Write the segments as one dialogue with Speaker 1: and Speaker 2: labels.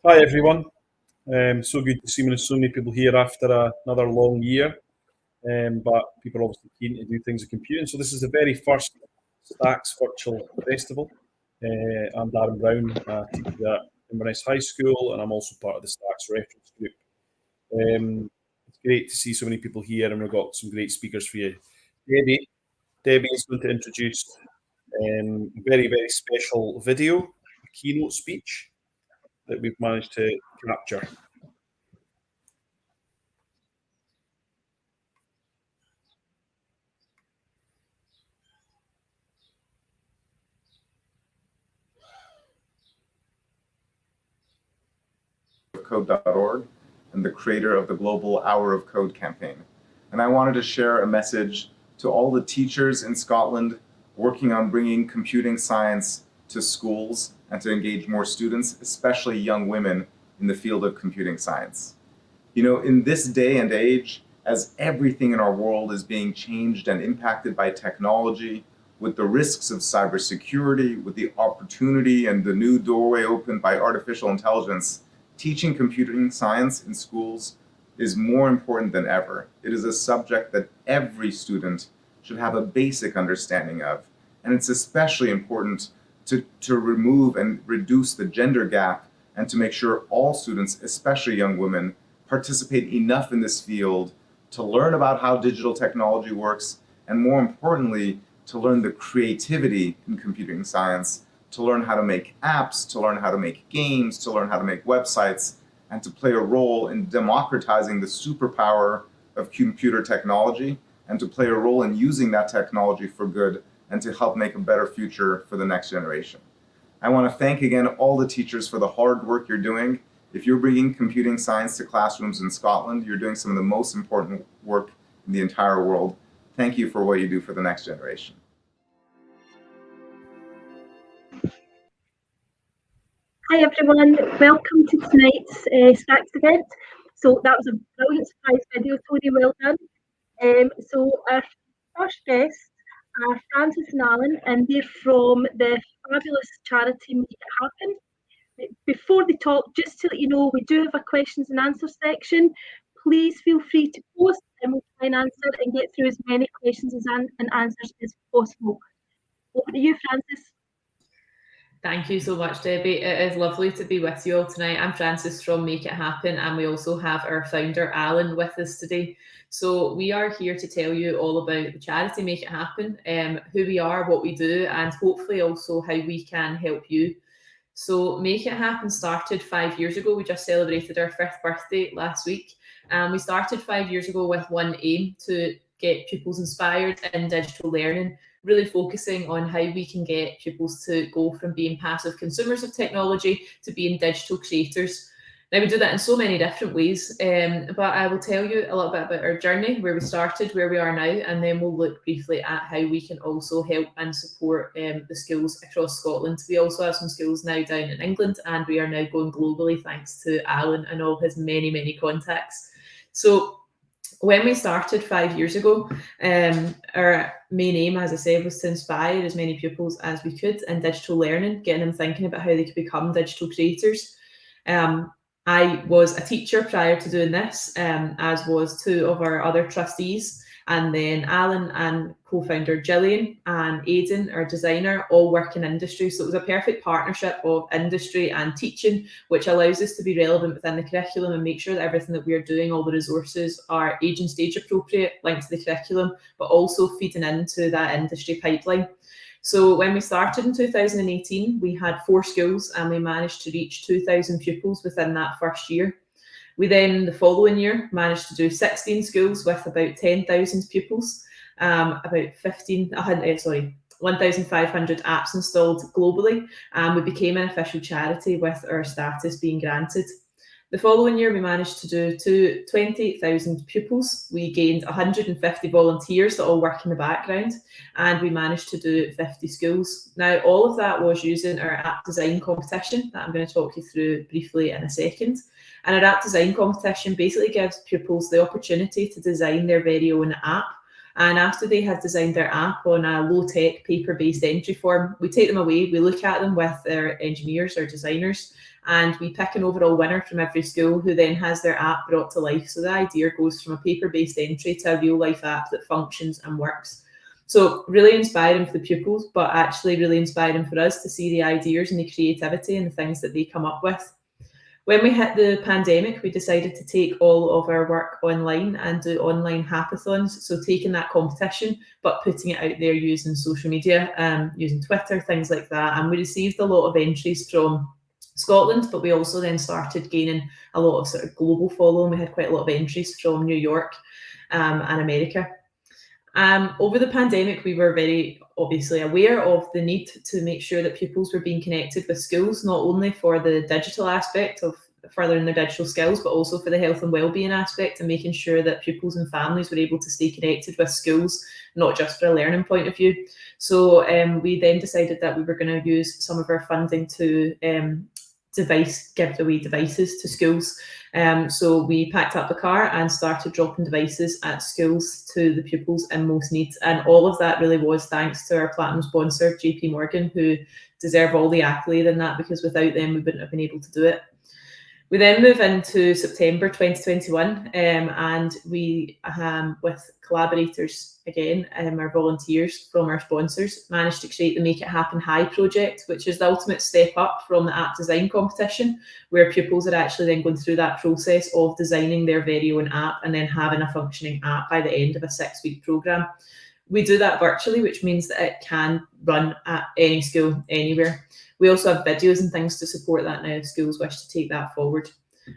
Speaker 1: Hi everyone. So good to see so many people here after another long year. But people are obviously keen to do things with computing. So this is the very first STACS virtual festival. I'm Darren Brown, teacher at Inverness High School, and I'm also part of the STACS reference group. It's great to see so many people here, and we've got some great speakers for you. Debbie is going to introduce a very, very special video, a keynote speech that we've managed to capture.
Speaker 2: Code.org and the creator of the Global Hour of Code campaign. And I wanted to share a message to all the teachers in Scotland working on bringing computing science to schools and to engage more students, especially young women, in the field of computing science. You know, in this day and age, as everything in our world is being changed and impacted by technology, with the risks of cybersecurity, with the opportunity and the new doorway opened by artificial intelligence, teaching computing science in schools is more important than ever. It is a subject that every student should have a basic understanding of. And it's especially important to remove and reduce the gender gap and to make sure all students, especially young women, participate enough in this field to learn about how digital technology works, and more importantly, to learn the creativity in computing science, to learn how to make apps, to learn how to make games, to learn how to make websites, and to play a role in democratizing the superpower of computer technology, and to play a role in using that technology for good and to help make a better future for the next generation. I want to thank again all the teachers for the hard work you're doing. If you're bringing computing science to classrooms in Scotland, you're doing some of the most important work in the entire world. Thank you for what you do for the next generation.
Speaker 3: Hi everyone, welcome to tonight's STACS event. So that was a brilliant surprise video, Tony, well done. So our first guests are Francis and Alan, and they're from the fabulous charity Make It Happen. Before they talk, just to let you know, we do have a questions and answers section. Please feel free to post and we'll try and answer and get through as many questions and answers as possible. Over to you, Francis.
Speaker 4: Thank you so much, Debbie. It is lovely to be with you all tonight. I'm Francis from Make It Happen, and we also have our founder, Alan, with us today. So we are here to tell you all about the charity Make It Happen, who we are, what we do, and hopefully also how we can help you. So Make It Happen started 5 years ago. We just celebrated our 5th birthday last week. And we started 5 years ago with one aim: to get pupils inspired in digital learning, really focusing on how we can get pupils to go from being passive consumers of technology to being digital creators. Now, we do that in so many different ways, but I will tell you a little bit about our journey, where we started, where we are now, and then we'll look briefly at how we can also help and support the schools across Scotland. We also have some schools now down in England, and we are now going globally thanks to Alan and all his many, many contacts. So when we started 5 years ago, our main aim, as I said, was to inspire as many pupils as we could in digital learning, getting them thinking about how they could become digital creators. I was a teacher prior to doing this, as was 2 of our other trustees, and then Alan and co-founder Gillian and Aidan, our designer, all work in industry. So it was a perfect partnership of industry and teaching, which allows us to be relevant within the curriculum and make sure that everything that we are doing, all the resources, are age and stage appropriate, linked to the curriculum, but also feeding into that industry pipeline. So when we started in 2018, we had 4 schools and we managed to reach 2,000 pupils within that first year. We then, the following year, managed to do 16 schools with about 10,000 pupils, about 1,500 apps installed globally, and we became an official charity with our status being granted. The following year, we managed to do 20,000 pupils. We gained 150 volunteers that all work in the background, and we managed to do 50 schools. Now, all of that was using our app design competition that I'm going to talk you through briefly in a second. And our app design competition basically gives pupils the opportunity to design their very own app. And after they have designed their app on a low-tech, paper-based entry form, we take them away, we look at them with their engineers or designers, and we pick an overall winner from every school who then has their app brought to life. So the idea goes from a paper-based entry to a real-life app that functions and works. So really inspiring for the pupils, but actually really inspiring for us to see the ideas and the creativity and the things that they come up with. When we hit the pandemic, we decided to take all of our work online and do online hackathons. So taking that competition, but putting it out there using social media, using Twitter, things like that. And we received a lot of entries from Scotland, but we also then started gaining a lot of sort of global following. We had quite a lot of entries from New York and America. Over the pandemic, we were very obviously aware of the need to make sure that pupils were being connected with schools, not only for the digital aspect of furthering their digital skills, but also for the health and wellbeing aspect and making sure that pupils and families were able to stay connected with schools, not just for a learning point of view. So we then decided that we were going to use some of our funding to give away devices to schools. So we packed up the car and started dropping devices at schools to the pupils in most need. And all of that really was thanks to our platinum sponsor, JP Morgan, who deserve all the accolade in that, because without them, we wouldn't have been able to do it. We then move into September 2021, and we, with collaborators again, our volunteers from our sponsors, managed to create the Make It Happen High project, which is the ultimate step up from the app design competition, where pupils are actually then going through that process of designing their very own app and then having a functioning app by the end of a 6-week programme. We do that virtually, which means that it can run at any school, anywhere. We also have videos and things to support that now if schools wish to take that forward.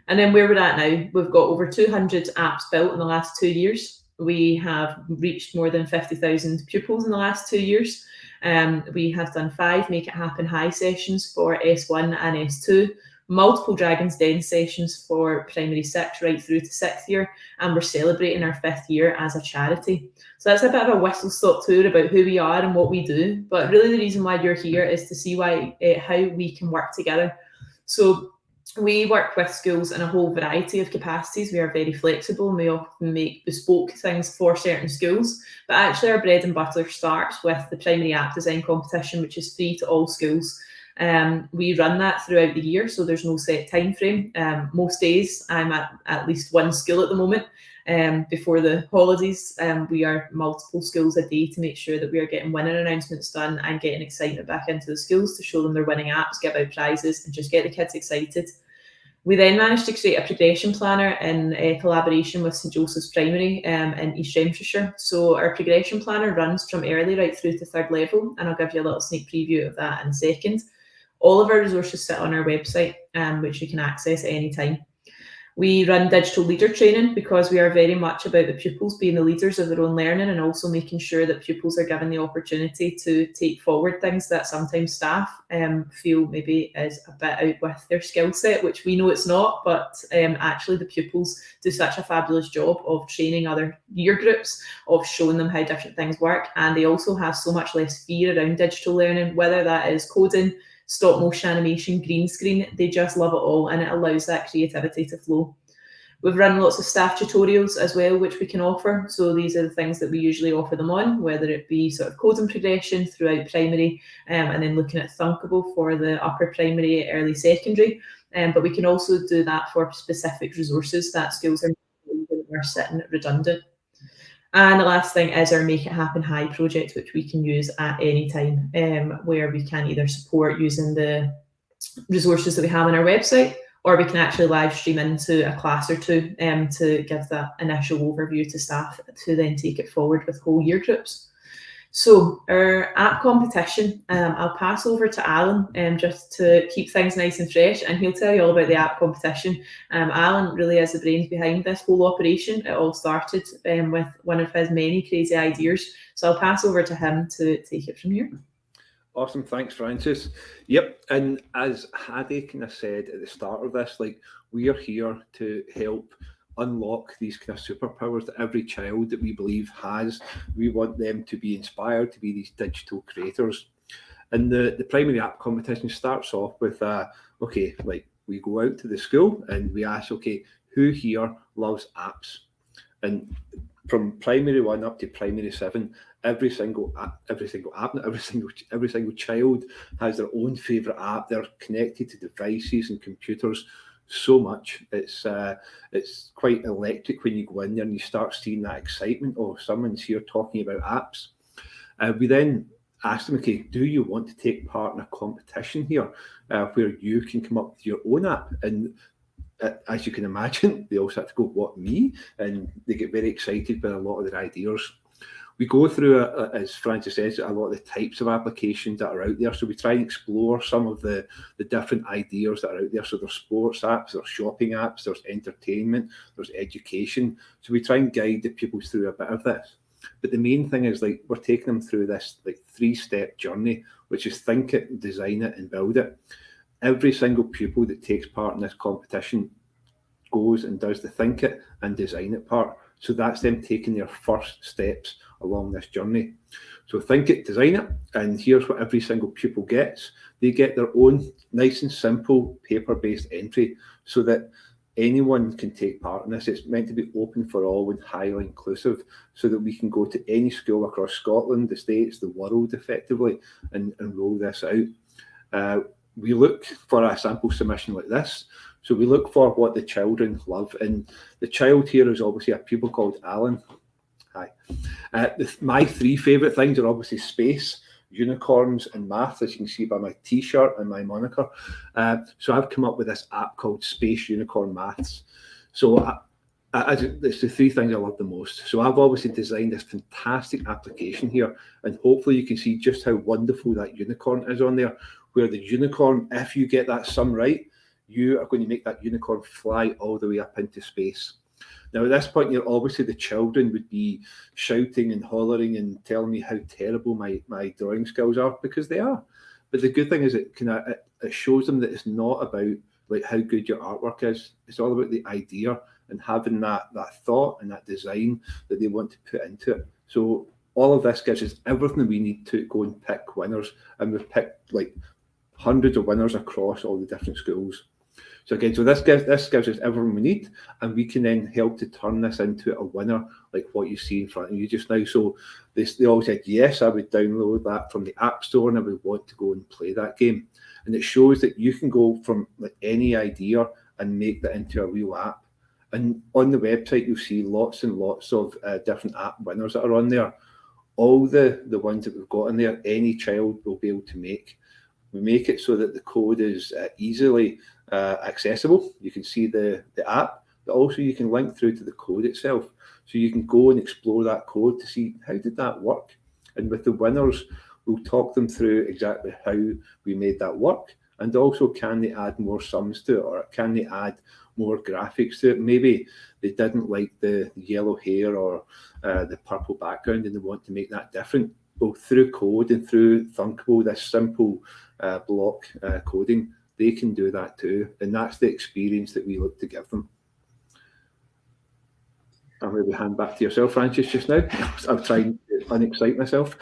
Speaker 4: And then where we're at now, we've got over 200 apps built in the last 2 years. We have reached more than 50,000 pupils in the last 2 years. We have done 5 Make It Happen High sessions for S1 and S2, multiple Dragons Den sessions for primary 6 right through to 6th year, and we're celebrating our 5th year as a charity. So that's a bit of a whistle-stop tour about who we are and what we do, but really the reason why you're here is to see how we can work together. So we work with schools in a whole variety of capacities. We are very flexible and we often make bespoke things for certain schools, but actually our bread and butter starts with the primary app design competition, which is free to all schools. We run that throughout the year, so there's no set time frame. Most days I'm at least one school at the moment. Before the holidays, we are multiple schools a day to make sure that we are getting winning announcements done and getting excitement back into the schools to show them they're winning apps, give out prizes and just get the kids excited. We then managed to create a progression planner in collaboration with St Joseph's Primary in East Renfrewshire. So our progression planner runs from early right through to 3rd level, and I'll give you a little sneak preview of that in a second. All of our resources sit on our website, which you can access at any time. We run digital leader training because we are very much about the pupils being the leaders of their own learning, and also making sure that pupils are given the opportunity to take forward things that sometimes staff feel maybe is a bit out with their skill set, which we know it's not, but actually the pupils do such a fabulous job of training other year groups, of showing them how different things work, and they also have so much less fear around digital learning, whether that is coding, stop motion animation, green screen. They just love it all, and it allows that creativity to flow. We've run lots of staff tutorials as well, which we can offer. So these are the things that we usually offer them on, whether it be sort of coding progression throughout primary, and then looking at Thunkable for the upper primary, early secondary. But we can also do that for specific resources that schools are sitting redundant. And the last thing is our Make It Happen High project, which we can use at any time, where we can either support using the resources that we have on our website, or we can actually live stream into a class or two to give that initial overview to staff to then take it forward with whole year groups. So our app competition, I'll pass over to Alan just to keep things nice and fresh, and he'll tell you all about the app competition. Alan really is the brains behind this whole operation. It all started with one of his many crazy ideas. So I'll pass over to him to take it from here.
Speaker 5: Awesome, thanks, Francis. Yep, and as Hadi kind of said at the start of this, like, we are here to help unlock these kind of superpowers that every child that we believe has. We want them to be inspired to be these digital creators. And the primary app competition starts off with, okay, like, we go out to the school and we ask, okay, who here loves apps? And from primary 1 up to primary 7, every single child has their own favourite app. They're connected to devices and computers so much. It's quite electric when you go in there and you start seeing that excitement. Oh, someone's here talking about apps. We then asked them, okay, do you want to take part in a competition here where you can come up with your own app? And as you can imagine, they also have to go, what, me? And they get very excited by a lot of their ideas. We go through, as Francis says, a lot of the types of applications that are out there. So we try and explore some of the different ideas that are out there. So there's sports apps, there's shopping apps, there's entertainment, there's education. So we try and guide the pupils through a bit of this. But the main thing is, like, we're taking them through this like 3-step journey, which is think it, design it, and build it. Every single pupil that takes part in this competition goes and does the think it and design it part. So that's them taking their first steps along this journey. So think it, design it, and here's what every single pupil gets. They get their own nice and simple paper-based entry so that anyone can take part in this. It's meant to be open for all and highly inclusive so that we can go to any school across Scotland, the States, the world effectively, and roll this out. We look for a sample submission like this. So we look for what the children love. And the child here is obviously a pupil called Alan. Hi. My 3 favourite things are obviously space, unicorns, and math, as you can see by my T-shirt and my moniker. So I've come up with this app called Space Unicorn Maths. So it's the 3 things I love the most. So I've obviously designed this fantastic application here, and hopefully you can see just how wonderful that unicorn is on there, where the unicorn, if you get that sum right, you are going to make that unicorn fly all the way up into space. Now, at this point, obviously the children would be shouting and hollering and telling me how terrible my drawing skills are, because they are. But the good thing is it shows them that it's not about like how good your artwork is. It's all about the idea and having that thought and that design that they want to put into it. So all of this gives us everything we need to go and pick winners, and we've picked like hundreds of winners across all the different schools. So again, so this gives us everything we need, and we can then help to turn this into a winner like what you see in front of you just now. So they all said, yes, I would download that from the App Store and I would want to go and play that game. And it shows that you can go from like any idea and make that into a real app. And on the website, you'll see lots and lots of different app winners that are on there. All the ones that we've got in there, any child will be able to make. We make it so that the code is easily accessible. You can see the app, but also you can link through to the code itself. So you can go and explore that code to see how did that work. And with the winners, we'll talk them through exactly how we made that work. And also, can they add more sums to it, or can they add more graphics to it? Maybe they didn't like the yellow hair or the purple background and they want to make that different. Well, through code and through Thunkable, this simple block coding, they can do that too. And that's the experience that we look to give them. I'll maybe hand back to yourself, Francis, just now. I'm trying to unexcite myself.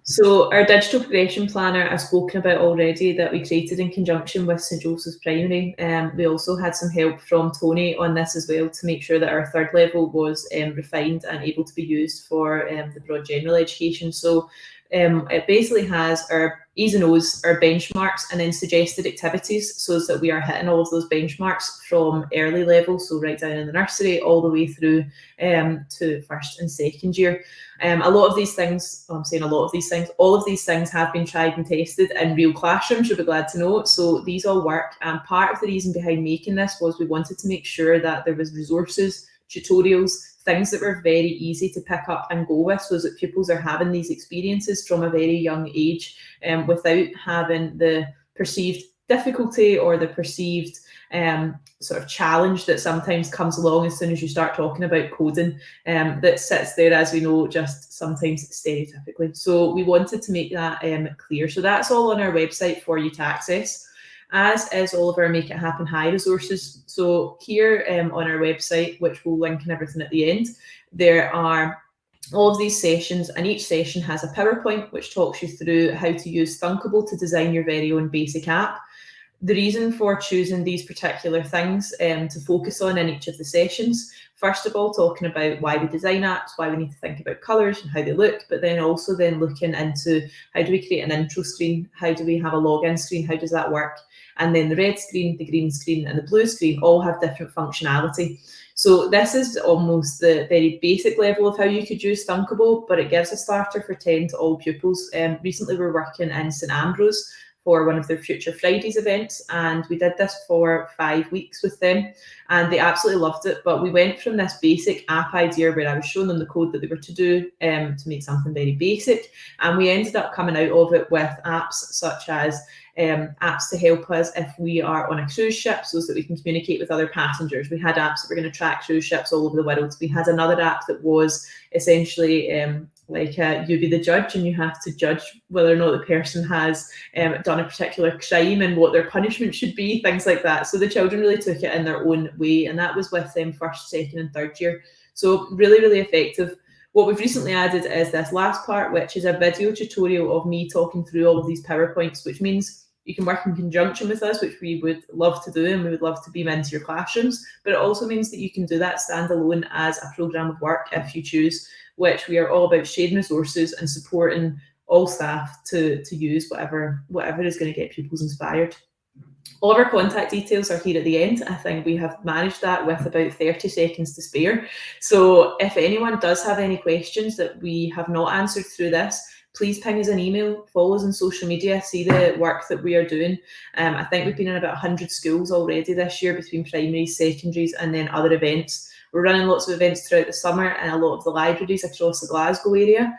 Speaker 4: So our digital progression planner I've spoken about already, that we created in conjunction with St Joseph's Primary. We also had some help from Tony on this as well to make sure that our 3rd level was refined and able to be used for the broad general education. So it basically has our E's and O's, our benchmarks, and then suggested activities so that we are hitting all of those benchmarks from early level, so right down in the nursery, all the way through to 1st and 2nd year. A lot of these things, I'm saying a lot of these things, all of these things have been tried and tested in real classrooms, you'll be glad to know. So these all work. And part of the reason behind making this was we wanted to make sure that there was resources, tutorials, things that were very easy to pick up and go with, so that pupils are having these experiences from a very young age without having the perceived difficulty or the perceived sort of challenge that sometimes comes along as soon as you start talking about coding, that sits there, as we know, just sometimes stereotypically. So we wanted to make that clear. So that's all on our website for you to access, as is all of our Make It Happen High resources. So here on our website, which we'll link and everything at the end, there are all of these sessions, and each session has a PowerPoint which talks you through how to use Thunkable to design your very own basic app. The reason for choosing these particular things to focus on in each of the sessions, first of all, talking about why we design apps, why we need to think about colours and how they look, but then also then looking into how do we create an intro screen, how do we have a login screen, how does that work? And then the red screen, the green screen and the blue screen all have different functionality. So this is almost the very basic level of how you could use Thunkable, but it gives a starter for 10 to all pupils. Recently we're working in St Ambrose for one of their Future Fridays events, and we did this for 5 weeks with them and they absolutely loved it. But we went from this basic app idea where I was showing them the code that they were to do to make something very basic, and we ended up coming out of it with apps such as apps to help us if we are on a cruise ship so that we can communicate with other passengers. We had apps that were going to track cruise ships all over the world. We had another app that was essentially you be the judge and you have to judge whether or not the person has done a particular crime and what their punishment should be, things like that. So the children really took it in their own way, and that was with them first, second and third year. So really, really effective. What we've recently added is this last part, which is a video tutorial of me talking through all of these PowerPoints, which means you can work in conjunction with us, which we would love to do, and we would love to beam into your classrooms. But it also means that you can do that standalone as a programme of work if you choose, which we are all about sharing resources and supporting all staff to use whatever is going to get pupils inspired. All of our contact details are here at the end. I think we have managed that with about 30 seconds to spare. So if anyone does have any questions that we have not answered through this, please ping us an email, follow us on social media, see the work that we are doing. I think we've been in about 100 schools already this year between primaries, secondaries and then other events. We're running lots of events throughout the summer in a lot of the libraries across the Glasgow area,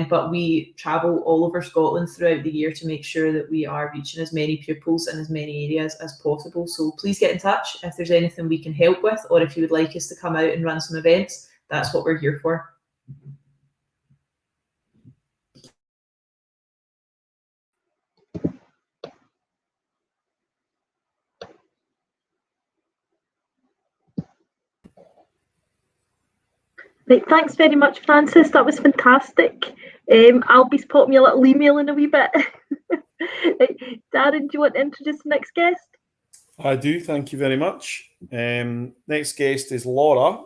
Speaker 4: but we travel all over Scotland throughout the year to make sure that we are reaching as many pupils in as many areas as possible. So please get in touch if there's anything we can help with, or if you would like us to come out and run some events. That's what we're here for.
Speaker 3: Right, thanks very much, Francis. That was fantastic. I'll be popping you a little email in a wee bit. Darren, do you want to introduce the next guest?
Speaker 1: I do, thank you very much. Next guest is Laura,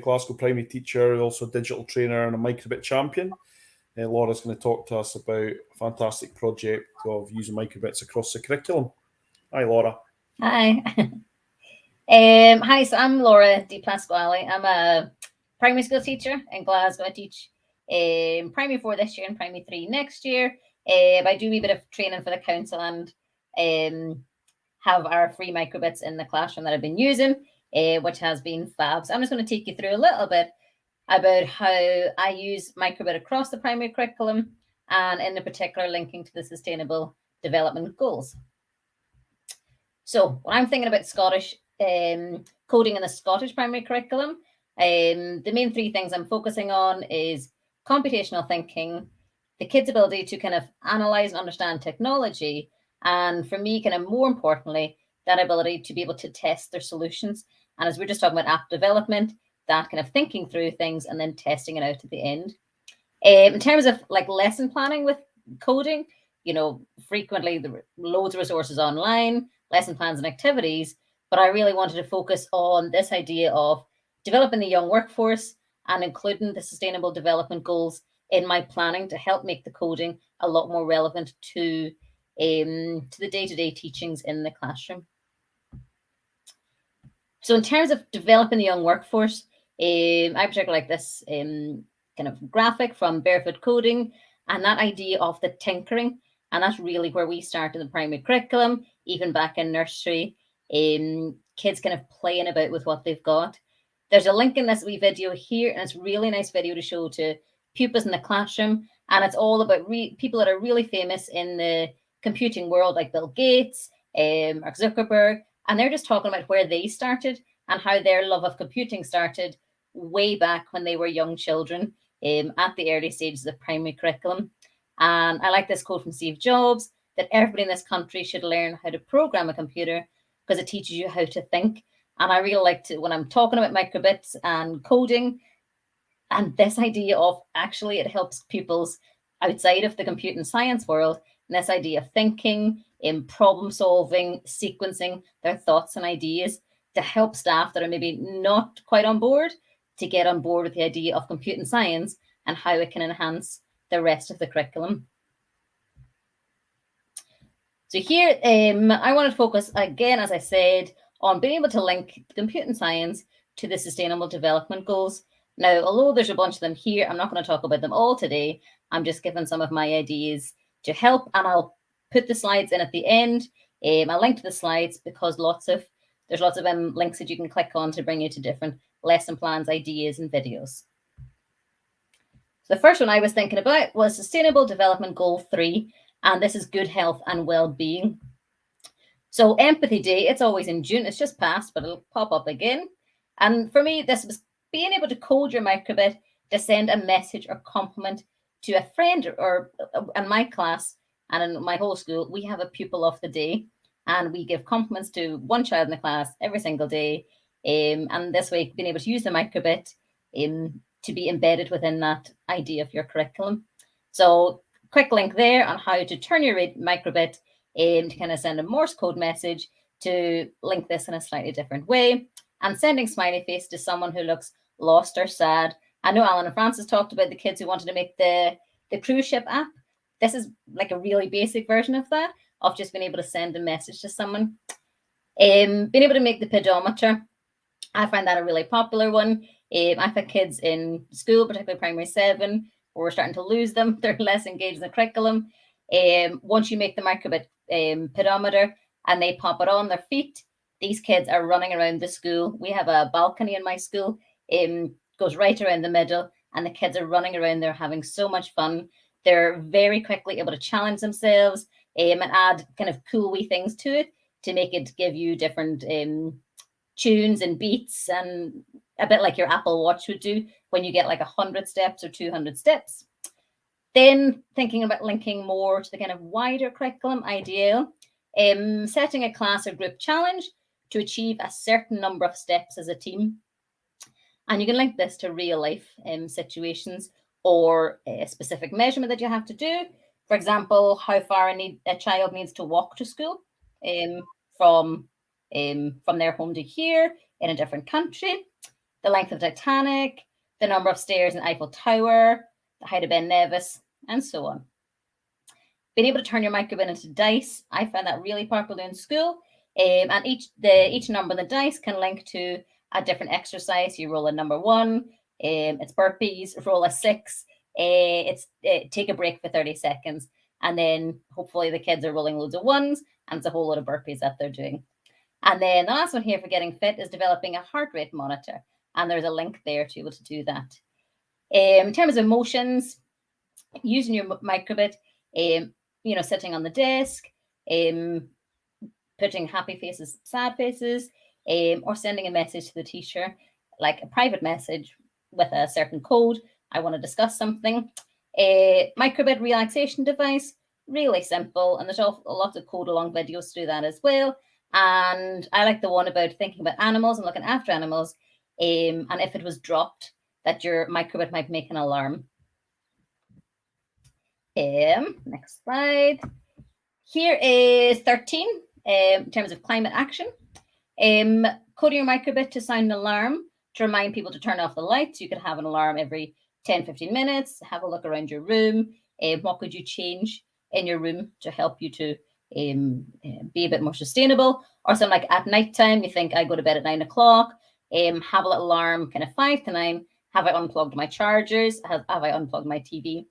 Speaker 1: Glasgow primary teacher, also a digital trainer and a microbit champion. Laura's going to talk to us about a fantastic project of using microbits across the curriculum. Hi, Laura.
Speaker 6: Hi. Hi, so I'm Laura Di Pasquale. I'm a primary school teacher in Glasgow. I teach primary 4 this year and primary 3 next year. I do a wee bit of training for the council and have our free microbits in the classroom that I've been using, which has been fab. So I'm just going to take you through a little bit about how I use microbit across the primary curriculum and in particular linking to the Sustainable Development Goals. So when I'm thinking about Scottish coding in the Scottish primary curriculum, the main 3 things I'm focusing on is computational thinking, the kids' ability to kind of analyze and understand technology, and for me, kind of more importantly, that ability to be able to test their solutions. And as we're just talking about app development, that kind of thinking through things and then testing it out at the end. In terms of like lesson planning with coding, you know, frequently there are loads of resources online, lesson plans and activities, but I really wanted to focus on this idea of developing the young workforce and including the Sustainable Development Goals in my planning to help make the coding a lot more relevant to the day-to-day teachings in the classroom. So in terms of developing the young workforce, I particularly like this kind of graphic from Barefoot Coding and that idea of the tinkering. And that's really where we start in the primary curriculum, even back in nursery, kids kind of playing about with what they've got. There's a link in this wee video here, and it's a really nice video to show to pupils in the classroom. And it's all about people that are really famous in the computing world, like Bill Gates, Mark Zuckerberg, and they're just talking about where they started and how their love of computing started way back when they were young children at the early stages of primary curriculum. And I like this quote from Steve Jobs, that everybody in this country should learn how to program a computer because it teaches you how to think. And I really like to, when I'm talking about microbits and coding, and this idea of actually it helps pupils outside of the computing science world, and this idea of thinking, in problem solving, sequencing their thoughts and ideas to help staff that are maybe not quite on board to get on board with the idea of computing science and how it can enhance the rest of the curriculum. So here, I want to focus again, as I said, on being able to link computing science to the Sustainable Development Goals. Now, although there's a bunch of them here, I'm not going to talk about them all today. I'm just giving some of my ideas to help, and I'll put the slides in at the end. I'll link to the slides because there's lots of links that you can click on to bring you to different lesson plans, ideas, and videos. So the first one I was thinking about was Sustainable Development Goal 3, and this is good health and well-being. So Empathy Day, it's always in June. It's just passed, but it'll pop up again. And for me, this was being able to code your microbit to send a message or compliment to a friend, or in my class and in my whole school, we have a pupil of the day, and we give compliments to one child in the class every single day. And this way, being able to use the microbit to be embedded within that idea of your curriculum. So quick link there on how to turn your microbit to kind of send a Morse code message to link this in a slightly different way, and sending smiley face to someone who looks lost or sad. I know Alan and Francis talked about the kids who wanted to make the cruise ship app. This is like a really basic version of that, of just being able to send a message to someone. Being able to make the pedometer, I find that a really popular one. I've had kids in school, particularly primary 7, where we're starting to lose them. They're less engaged in the curriculum. Once you make the microbit pedometer and they pop it on their feet, these kids are running around the school. We have a balcony in my school, goes right around the middle, and the kids are running around there having so much fun. They're very quickly able to challenge themselves and add kind of cool wee things to it to make it give you different tunes and beats, and a bit like your Apple Watch would do when you get like 100 steps or 200 steps. Then thinking about linking more to the kind of wider curriculum ideal, setting a class or group challenge to achieve a certain number of steps as a team. And you can link this to real life situations or a specific measurement that you have to do. For example, how far a child needs to walk to school from their home to here in a different country, the length of Titanic, the number of stairs in Eiffel Tower, the height of Ben Nevis, and so on. Being able to turn your microbit into dice, I find that really popular in school. And each number on the dice can link to a different exercise. You roll a number 1, it's burpees. Roll a 6, take a break for 30 seconds. And then hopefully the kids are rolling loads of 1s, and it's a whole lot of burpees that they're doing. And then the last one here for getting fit is developing a heart rate monitor. And there's a link there to be able to do that. In terms of emotions, using your microbit, sitting on the desk, putting happy faces, sad faces, or sending a message to the teacher, like a private message with a certain code. I want to discuss something. Microbit relaxation device, really simple. And there's a lot of code along videos to do that as well. And I like the one about thinking about animals and looking after animals. And if it was dropped, that your microbit might make an alarm. Next slide. Here is 13 in terms of climate action. Coding your microbit to sound an alarm to remind people to turn off the lights. You could have an alarm every 10-15 minutes. Have a look around your room. What could you change in your room to help you to be a bit more sustainable? Or something like at nighttime, you think I go to bed at 9 o'clock. Have a little alarm kind of 5 to 9. Have I unplugged my chargers? Have I unplugged my TV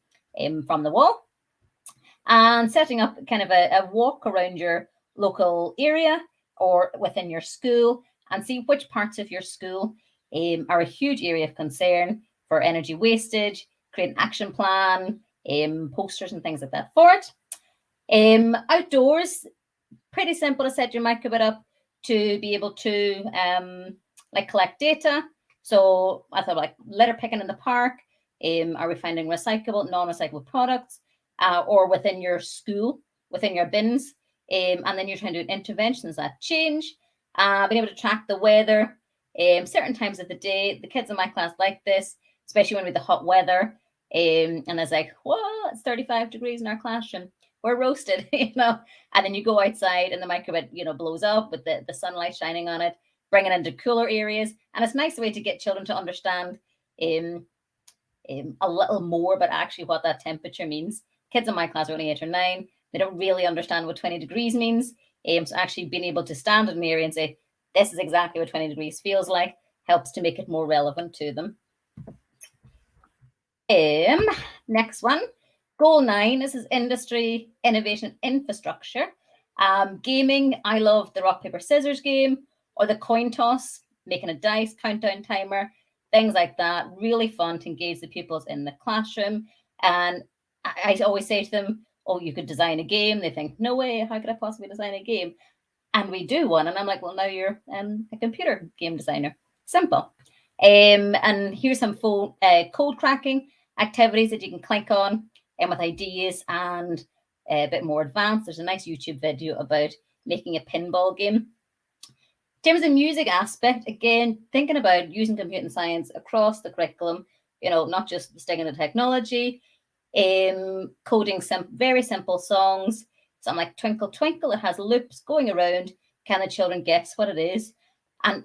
Speaker 6: from the wall? And setting up kind of a walk around your local area or within your school and see which parts of your school are a huge area of concern for energy wastage, create an action plan, posters and things like that for it. Outdoors, pretty simple to set your microbit up to be able to collect data. So I thought like litter picking in the park. Are we finding recyclable, non-recyclable products? Or within your school, within your bins. And then you're trying to do interventions that change. Being able to track the weather, certain times of the day. The kids in my class like this, especially when we have the hot weather. And it's like, well, it's 35 degrees in our classroom. we're roasted, you know. And then you go outside and the microbit, you know, blows up with the sunlight shining on it, bring it into cooler areas. And it's a nice way to get children to understand a little more about actually what that temperature means. Kids in my class are only 8 or 9. They don't really understand what 20 degrees means. So actually being able to stand in an area and say, this is exactly what 20 degrees feels like, helps to make it more relevant to them. Next one, goal 9. This is industry, innovation, infrastructure. Gaming, I love the rock, paper, scissors game, or the coin toss, making a dice, countdown timer, things like that. Really fun to engage the pupils in the classroom. And I always say to them, oh, you could design a game. They think, no way, how could I possibly design a game? And we do one. And I'm like, well, now you're a computer game designer. Simple. And here's some full code cracking activities that you can click on with ideas and a bit more advanced. There's a nice YouTube video about making a pinball game. In terms of music aspect, again, thinking about using computing science across the curriculum, you know, not just sticking to technology, coding some very simple songs, something like Twinkle Twinkle. It has loops going around. Can the children guess what it is? And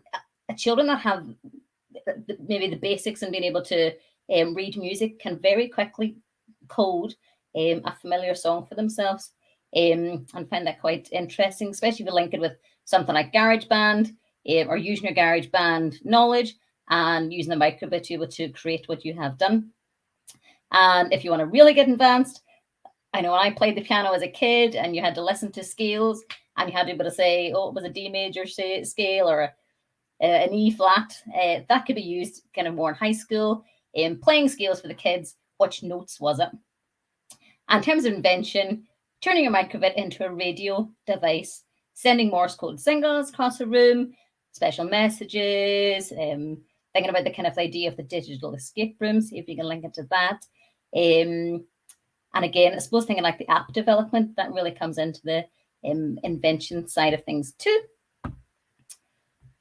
Speaker 6: children that have maybe the basics and being able to read music can very quickly code a familiar song for themselves, and find that quite interesting, especially if you link it with something like GarageBand, or using your GarageBand knowledge and using the microbit to be able to create what you have done. And if you want to really get advanced, I know when I played the piano as a kid and you had to listen to scales and you had to be able to say, oh, it was a D major scale or an E flat. That could be used kind of more in high school, in playing scales for the kids. Which notes was it? And in terms of invention, turning your microbit into a radio device, sending Morse code signals across the room, special messages, thinking about the kind of idea of the digital escape room, see if you can link it to that. And again, I suppose thinking like the app development, that really comes into the invention side of things too.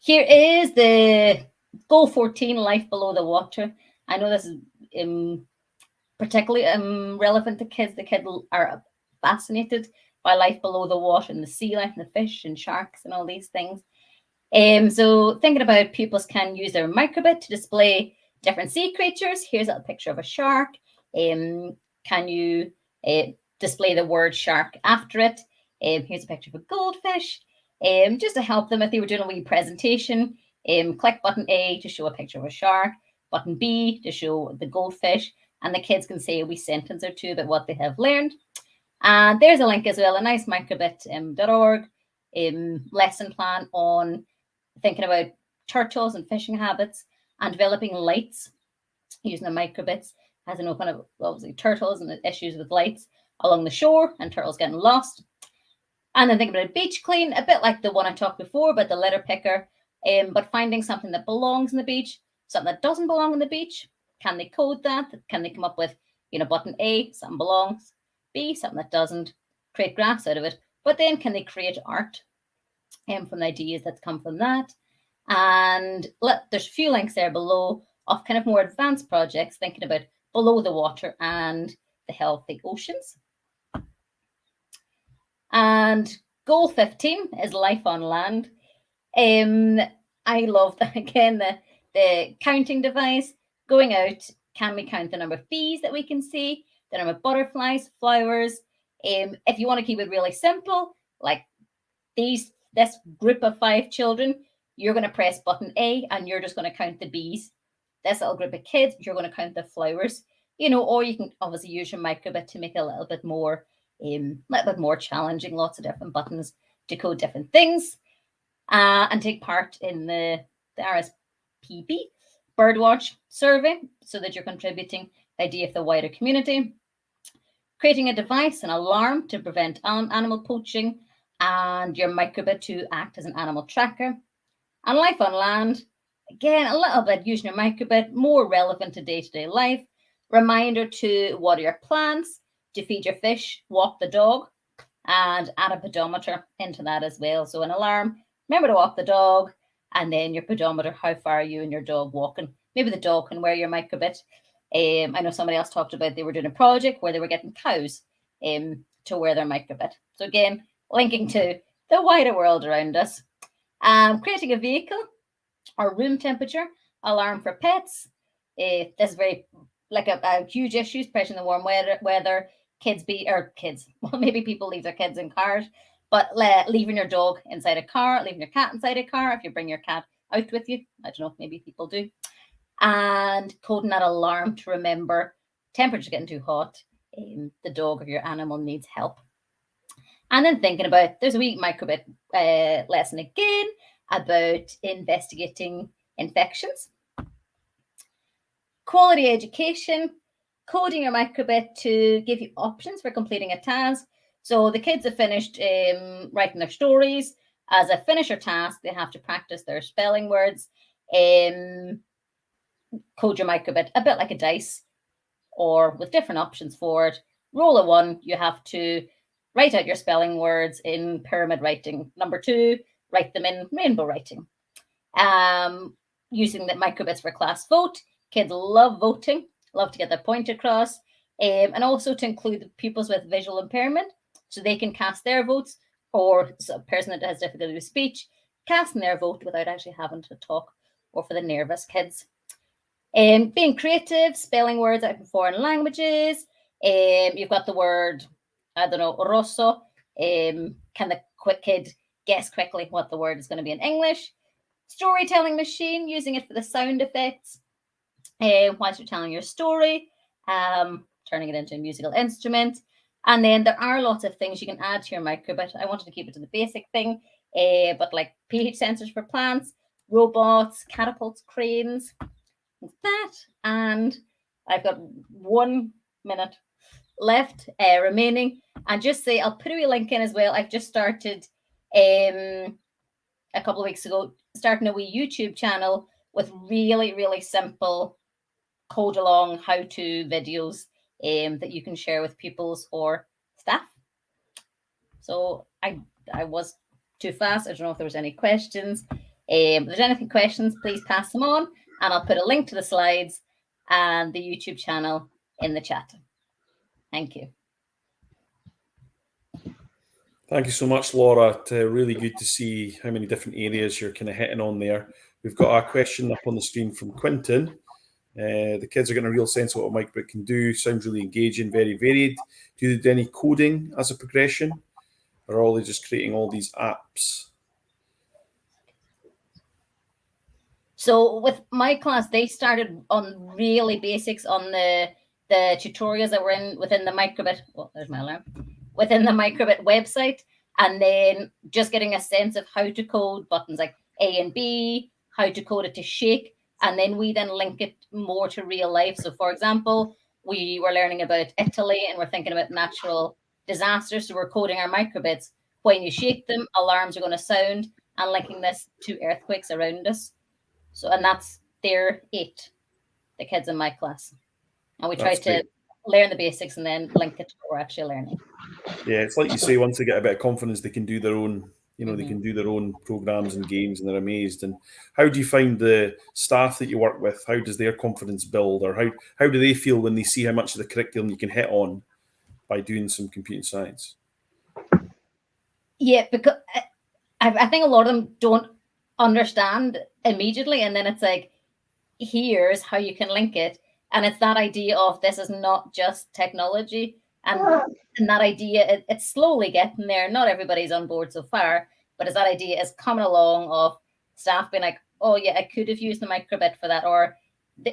Speaker 6: Here is the goal 14, life below the water. I know this is particularly relevant to kids. The kids are fascinated by life below the water and the sea life and the fish and sharks and all these things. So thinking about pupils can use their microbit to display different sea creatures. Here's a picture of a shark. Can you display the word shark after it? Here's a picture of a goldfish. Just to help them if they were doing a wee presentation, click button A to show a picture of a shark, button B to show the goldfish, and the kids can say a wee sentence or two about what they have learned. And there's a link as well, a nice microbit.org lesson plan on thinking about turtles and fishing habits and developing lights using the microbits. As an open up, obviously, turtles and the issues with lights along the shore and turtles getting lost. And then thinking about a beach clean, a bit like the one I talked before about the litter picker, but finding something that belongs in the beach, something that doesn't belong in the beach. Can they code that? Can they come up with, you know, button A, something belongs, B, something that doesn't, create graphs out of it. But then can they create art from the ideas that come from that? And there's a few links there below of kind of more advanced projects thinking about below the water and the healthy oceans. And goal 15 is life on land. I love that, again, the counting device. Going out, can we count the number of bees that we can see, the number of butterflies, flowers? If you want to keep it really simple, like this group of 5 children, you're going to press button A and you're just going to count the bees. This little group of kids, you're going to count the flowers, you know, or you can obviously use your microbit to make it a little bit more challenging, lots of different buttons to code different things, and take part in the RSPB Birdwatch survey so that you're contributing the idea of the wider community. Creating a device, an alarm to prevent animal poaching, and your microbit to act as an animal tracker. And life on land, again, a little bit using your microbit, more relevant to day-to-day life. Reminder to water your plants, to feed your fish, walk the dog, and add a pedometer into that as well. So an alarm, remember to walk the dog, and then your pedometer, how far are you and your dog walking? Maybe the dog can wear your microbit. I know somebody else talked about they were doing a project where they were getting cows to to wear their microbit. So again, linking to the wider world around us. Creating a vehicle or room temperature alarm for pets. This is very like a huge issue, especially in the warm weather. Well, maybe people leave their kids in cars, but leaving your dog inside a car, leaving your cat inside a car, if you bring your cat out with you, I don't know, maybe people do. And coding that alarm to remember temperature's getting too hot, the dog or your animal needs help. And then thinking about, there's a wee microbit lesson again about investigating infections. Quality education, coding your microbit to give you options for completing a task. So the kids have finished writing their stories. As a finisher task, they have to practice their spelling words. Code your microbit a bit like a dice, or with different options for it. Roll a 1, you have to write out your spelling words in pyramid writing. Number 2, write them in rainbow writing. Using the microbits for class vote. Kids love voting, love to get their point across, and also to include the pupils with visual impairment so they can cast their votes, or a person that has difficulty with speech, casting their vote without actually having to talk, or for the nervous kids. Being creative, spelling words out in foreign languages. You've got the word, I don't know, rosso. Can the quick kid guess quickly what the word is going to be in English? Storytelling machine, using it for the sound effects. Whilst you're telling your story, turning it into a musical instrument. And then there are lots of things you can add to your microbit. I wanted to keep it to the basic thing, but like pH sensors for plants, robots, catapults, cranes, that. And I've got 1 minute left remaining. And just say, I'll put a wee link in as well. I've just started a couple of weeks ago, starting a wee YouTube channel with really, really simple code along how-to videos that you can share with pupils or staff. So I was too fast. I don't know if there was any questions. If there's any questions, please pass them on, and I'll put a link to the slides and the YouTube channel in the chat. Thank you.
Speaker 1: Thank you so much, Laura. Really good to see how many different areas you're kind of hitting on there. We've got a question up on the screen from Quinton. The kids are getting a real sense of what a microbit can do. Sounds really engaging, very varied. Do you do any coding as a progression, or are they just creating all these apps?
Speaker 6: So with my class, they started on really basics on the tutorials that were within the microbit. Oh, there's my alarm. Within the microbit website, and then just getting a sense of how to code buttons like A and B, how to code it to shake, and then we then link it more to real life. So for example, we were learning about Italy and we're thinking about natural disasters. So we're coding our microbits. When you shake them, alarms are going to sound, and linking this to earthquakes around us. So, and that's their 8, the kids in my class. And we try to learn the basics and then link it to what we're actually learning.
Speaker 1: Yeah, it's like you say, once they get a bit of confidence, they can do their own, they can do their own programs and games, and they're amazed. And how do you find the staff that you work with? How does their confidence build, or how do they feel when they see how much of the curriculum you can hit on by doing some computing science?
Speaker 6: Yeah, because I think a lot of them don't understand immediately, and then it's like, here's how you can link it. And it's that idea of this is not just technology, and that idea, it's slowly getting there. Not everybody's on board so far, but it's that idea is coming along of staff being like, oh yeah, I could have used the microbit for that, or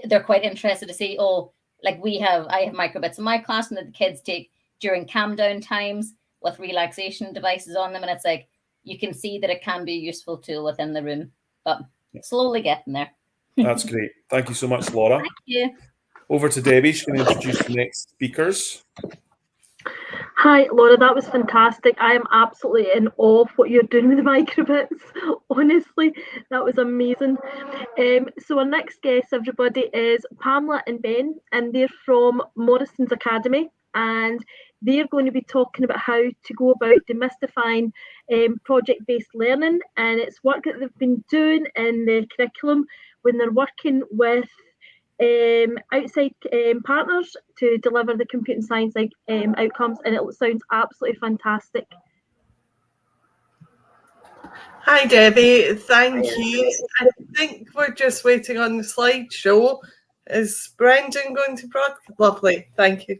Speaker 6: they're quite interested to see, oh, like I have microbits in my class, and that the kids take during calm down times with relaxation devices on them, and it's like you can see that it can be a useful tool within the room, but slowly getting there.
Speaker 1: That's great. Thank you so much, Laura.
Speaker 6: Thank you.
Speaker 1: Over to Debbie. She's going to introduce the next speakers.
Speaker 3: Hi, Laura, that was fantastic. I am absolutely in awe of what you're doing with the microbits. Honestly, that was amazing. So our next guest, everybody, is Pamela and Ben, and they're from Morrisons Academy, and they're going to be talking about how to go about demystifying project-based learning, and it's work that they've been doing in the curriculum when they're working with outside partners to deliver the computing science outcomes, and it sounds absolutely fantastic.
Speaker 7: Hi Debbie, thank you. I think we're just waiting on the slideshow. Is Brendan going to broadcast? Lovely, thank you.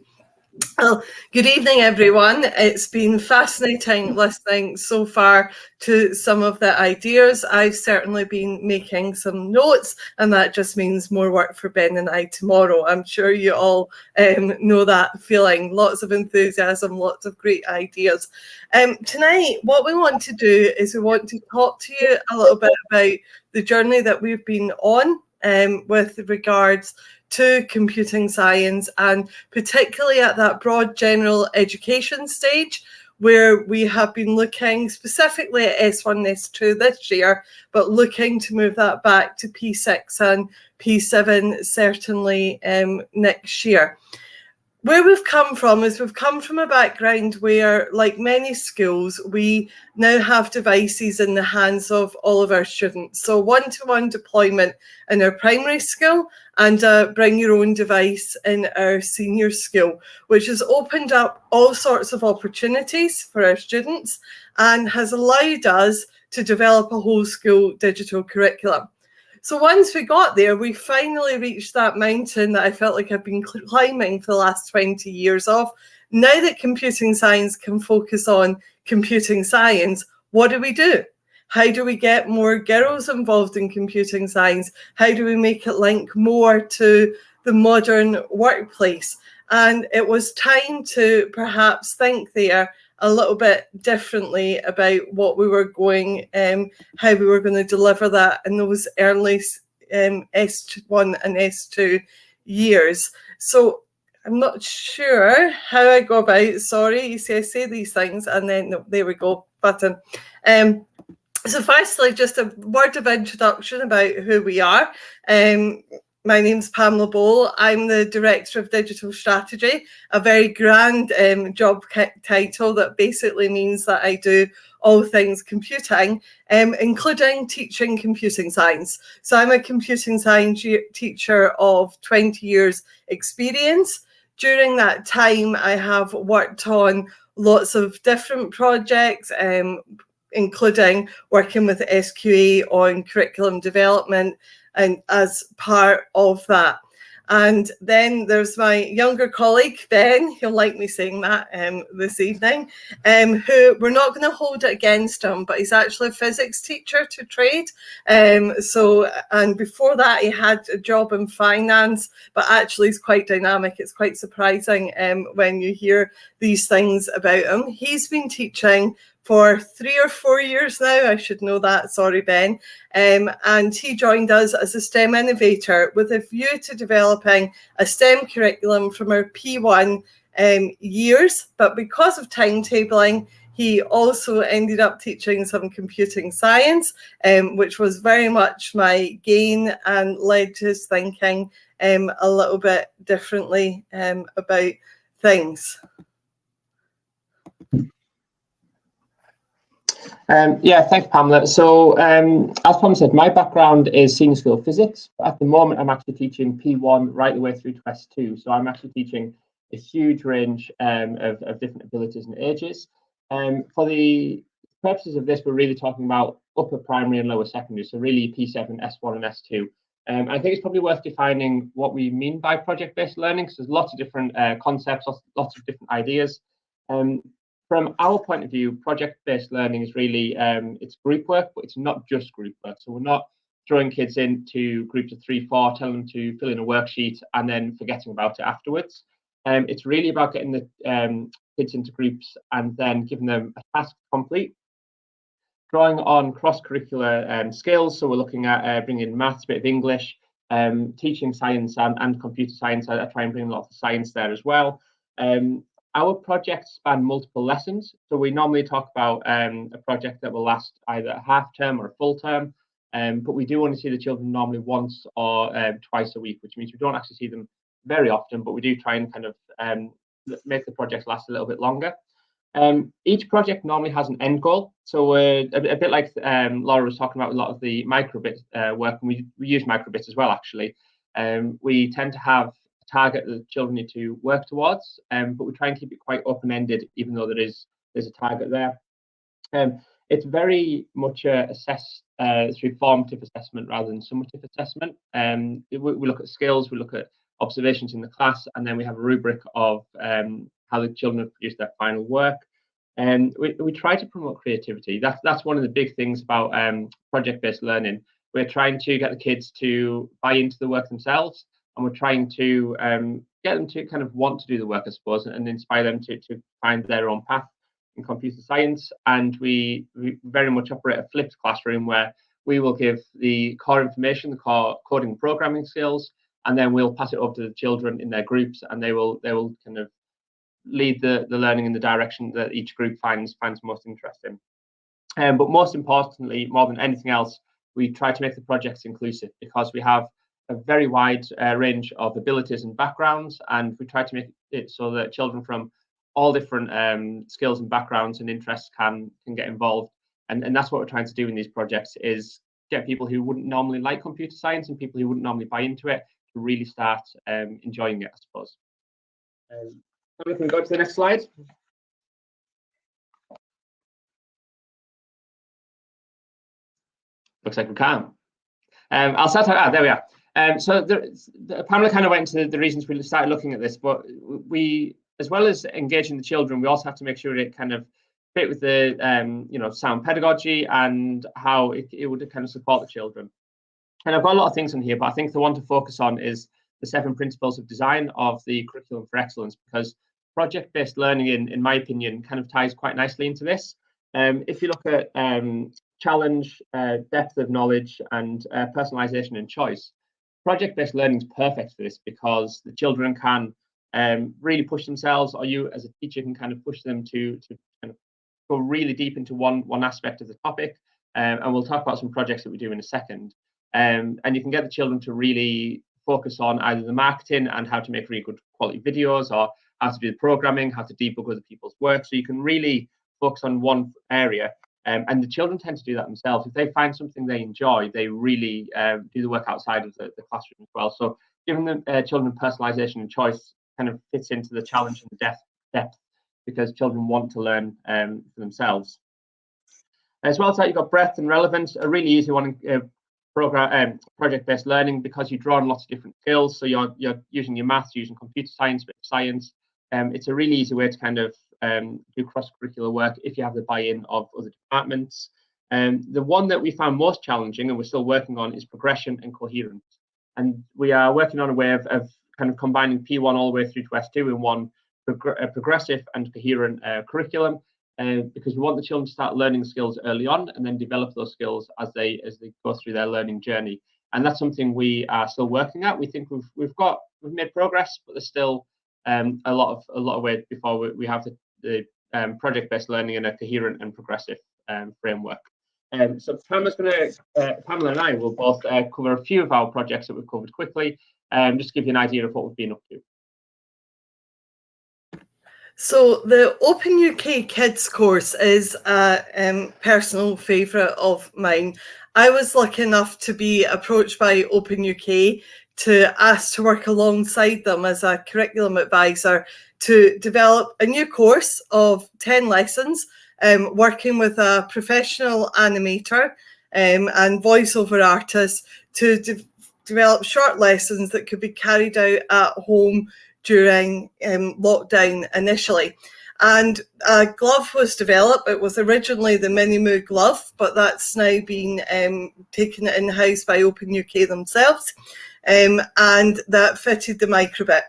Speaker 7: Well, good evening, everyone. It's been fascinating listening so far to some of the ideas. I've certainly been making some notes, and that just means more work for Ben and I tomorrow. I'm sure you all know that feeling. Lots of enthusiasm, lots of great ideas. Tonight, what we want to do is we want to talk to you a little bit about the journey that we've been on with regards to computing science, and particularly at that broad general education stage where we have been looking specifically at S1 and S2 this year, but looking to move that back to P6 and P7 certainly next year. Where we've come from is we've come from a background where, like many schools, we now have devices in the hands of all of our students. So one-to-one deployment in our primary school and bring your own device in our senior school, which has opened up all sorts of opportunities for our students and has allowed us to develop a whole school digital curriculum. So once we got there, we finally reached that mountain that I felt like I've been climbing for the last 20 years of. Now that computing science can focus on computing science, what do? How do we get more girls involved in computing science? How do we make it link more to the modern workplace? And it was time to perhaps think there a little bit differently about what we were going, how we were going to deliver that in those early S1 and S2 years. So I'm not sure how I go about, sorry, you see I say these things and then, no, there we go, button. So firstly, just a word of introduction about who we are. My name's Pamela Boal. I'm the Director of Digital Strategy, a very grand job title that basically means that I do all things computing, including teaching computing science. So I'm a computing science teacher of 20 years experience. During that time, I have worked on lots of different projects, including working with the SQA on curriculum development, and as part of that. And then there's my younger colleague, Ben, he'll like me saying that this evening, who we're not going to hold it against him, but he's actually a physics teacher to trade. And before that, he had a job in finance, but actually he's quite dynamic. It's quite surprising when you hear these things about him. He's been teaching for 3 or 4 years now, I should know that, sorry Ben, and he joined us as a STEM innovator with a view to developing a STEM curriculum from our P1 years, but because of timetabling, he also ended up teaching some computing science, which was very much my gain and led to his thinking a little bit differently about things.
Speaker 8: Yeah, thanks, Pamela. So, as Pamela said, my background is senior school physics. At the moment, I'm actually teaching P1 right the way through to S2. So I'm actually teaching a huge range of different abilities and ages. For the purposes of this, we're really talking about upper primary and lower secondary. So really P7, S1 and S2. I think it's probably worth defining what we mean by project-based learning, because there's lots of different concepts, lots of different ideas. From our point of view, project-based learning is really, it's group work, but it's not just group work. So we're not throwing kids into groups of 3, 4, telling them to fill in a worksheet and then forgetting about it afterwards. It's really about getting the kids into groups and then giving them a task to complete. Drawing on cross-curricular skills, so we're looking at bringing maths, a bit of English, teaching science and computer science. I try and bring a lot of science there as well. Our projects span multiple lessons, so we normally talk about a project that will last either a half term or a full term, but we do want to see the children normally once or twice a week, which means we don't actually see them very often, but we do try and kind of make the projects last a little bit longer. Each project normally has an end goal, so a bit like Laura was talking about a lot of the microbit work, and we use microbits as well actually. We tend to have a target that children need to work towards, but we try and keep it quite open-ended, even though there's a target there. It's very much through formative assessment rather than summative assessment. We look at skills, we look at observations in the class, and then we have a rubric of how the children have produced their final work. And we try to promote creativity. That's one of the big things about project-based learning. We're trying to get the kids to buy into the work themselves, and we're trying to get them to kind of want to do the work, I suppose, and inspire them to find their own path in computer science. And we very much operate a flipped classroom where we will give the core information, the core coding programming skills, and then we'll pass it over to the children in their groups, and they will kind of lead the learning in the direction that each group finds most interesting. But most importantly, more than anything else, we try to make the projects inclusive, because we have a very wide range of abilities and backgrounds, and we try to make it so that children from all different skills and backgrounds and interests can get involved. And that's what we're trying to do in these projects, is get people who wouldn't normally like computer science and people who wouldn't normally buy into it to really start enjoying it, I suppose. We can go to the next slide. Looks like we can't. I'll start out. There we are. So Pamela kind of went into the reasons we started looking at this, but we, as well as engaging the children, we also have to make sure it kind of fit with the sound pedagogy and how it would kind of support the children. And I've got a lot of things on here, but I think the one to focus on is the 7 principles of design of the curriculum for excellence, because project-based learning, in my opinion, kind of ties quite nicely into this. If you look at challenge, depth of knowledge, and personalization and choice, project-based learning is perfect for this, because the children can really push themselves, or you as a teacher can kind of push them to kind of go really deep into one aspect of the topic. And we'll talk about some projects that we do in a second. And you can get the children to really focus on either the marketing and how to make really good quality videos, or how to do the programming, how to debug other people's work. So you can really focus on one area. And the children tend to do that themselves. If they find something they enjoy, they really do the work outside of the classroom as well. So giving the children personalization and choice kind of fits into the challenge and the depth, because children want to learn for themselves. As well as that, you've got breadth and relevance, a really easy one in project-based learning, because you draw on lots of different skills. So you're using your maths, using computer science, bit of science. It's a really easy way to kind of do cross-curricular work if you have the buy-in of other departments. The one that we found most challenging, and we're still working on, is progression and coherence. And we are working on a way of kind of combining P1 all the way through to S2 in one progressive and coherent curriculum, because we want the children to start learning skills early on and then develop those skills as they go through their learning journey. And that's something we are still working at. We think we've made progress, but there's still a lot of way before we have the project-based learning in a coherent and progressive framework. So Pamela and I will both cover a few of our projects that we've covered quickly, just to give you an idea of what we've been up to.
Speaker 7: So the Open UK Kids course is a personal favourite of mine. I was lucky enough to be approached by Open UK to ask to work alongside them as a curriculum advisor to develop a new course of 10 lessons, working with a professional animator and voiceover artist to develop short lessons that could be carried out at home during lockdown initially. And a glove was developed. It was originally the Minimoo glove, but that's now been taken in-house by Open UK themselves, and that fitted the microbit.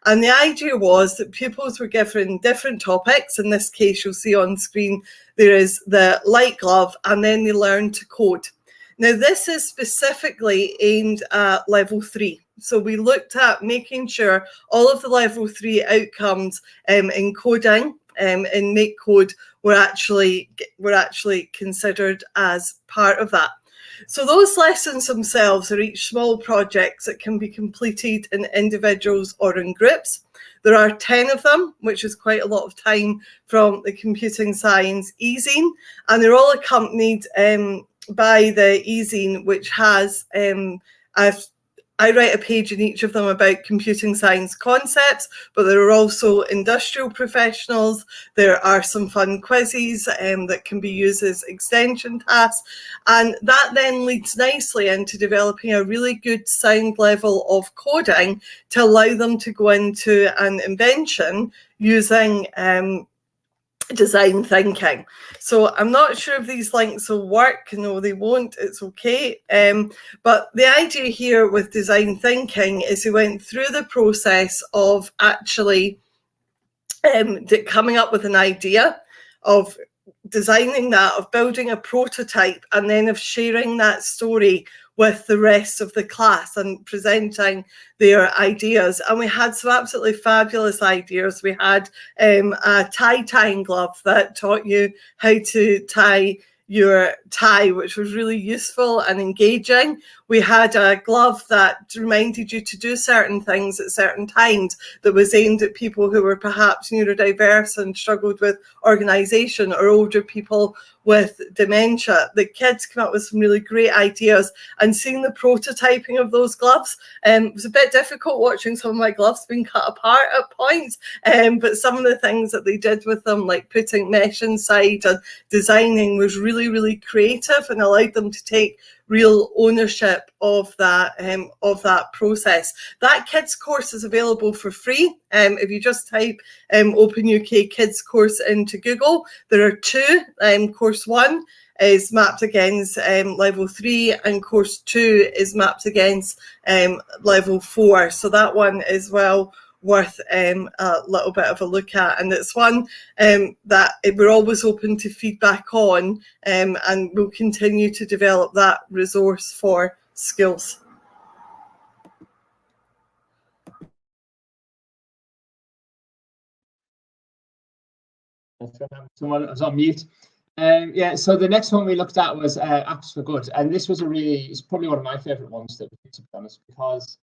Speaker 7: And the idea was that pupils were given different topics. In this case, you'll see on screen, there is the light glove, and then they learn to code. Now, this is specifically aimed at level 3. So we looked at making sure all of the level 3 outcomes in coding in Make Code were actually considered as part of that. So those lessons themselves are each small projects that can be completed in individuals or in groups. There are 10 of them, which is quite a lot of time from the computing science e-zine, and they're all accompanied by the e-zine, which has a I write a page in each of them about computing science concepts, but there are also industrial professionals. There are some fun quizzes that can be used as extension tasks. And that then leads nicely into developing a really good sound level of coding to allow them to go into an invention using design thinking. So I'm not sure if these links will work. No, they won't. It's okay. But the idea here with design thinking is we went through the process of actually coming up with an idea, of designing that, of building a prototype, and then of sharing that story with the rest of the class and presenting their ideas. And we had some absolutely fabulous ideas. We had a tie-tying glove that taught you how to tie your tie, which was really useful and engaging. We had a glove that reminded you to do certain things at certain times that was aimed at people who were perhaps neurodiverse and struggled with organisation, or older people with dementia. The kids came up with some really great ideas, and seeing the prototyping of those gloves was a bit difficult, watching some of my gloves being cut apart at points, but some of the things that they did with them, like putting mesh inside and designing, was really, really creative and allowed them to take real ownership of that process. That kids course is available for free. If you just type Open UK Kids course into Google, there are two. Course 1 is mapped against level 3, and course 2 is mapped against level 4. So that one is well worth a little bit of a look at, and it's one that we're always open to feedback on, and we'll continue to develop that resource for skills.
Speaker 8: Someone was on mute. Yeah, so the next one we looked at was Apps for Good, and this was it's probably one of my favourite ones that we did, to be honest, because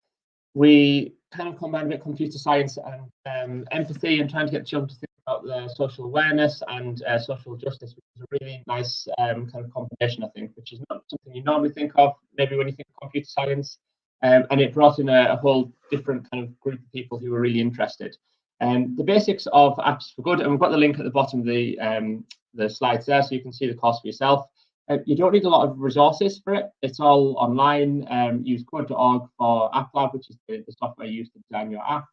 Speaker 8: we kind of combined a bit of computer science and empathy, and trying to get children to think about their social awareness and social justice, which is a really nice kind of combination, I think, which is not something you normally think of, maybe when you think of computer science. And it brought in a whole different kind of group of people who were really interested. The basics of Apps for Good, and we've got the link at the bottom of the slides there, so you can see the cost for yourself. You don't need a lot of resources for it. It's all online. Use code.org for App Lab, which is the software used to design your apps.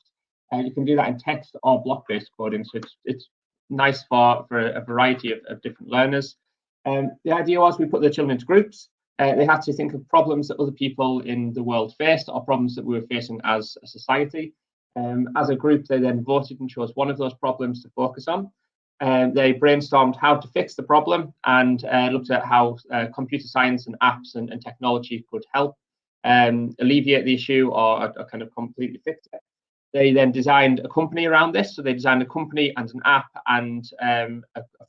Speaker 8: You can do that in text or block-based coding, so it's nice for a variety of different learners. The idea was we put the children into groups. They had to think of problems that other people in the world faced, or problems that we were facing as a society. As a group, they then voted and chose one of those problems to focus on. They brainstormed how to fix the problem, and looked at how computer science and apps and technology could help alleviate the issue or kind of completely fix it. They then designed a company around this. So they designed a company and an app and a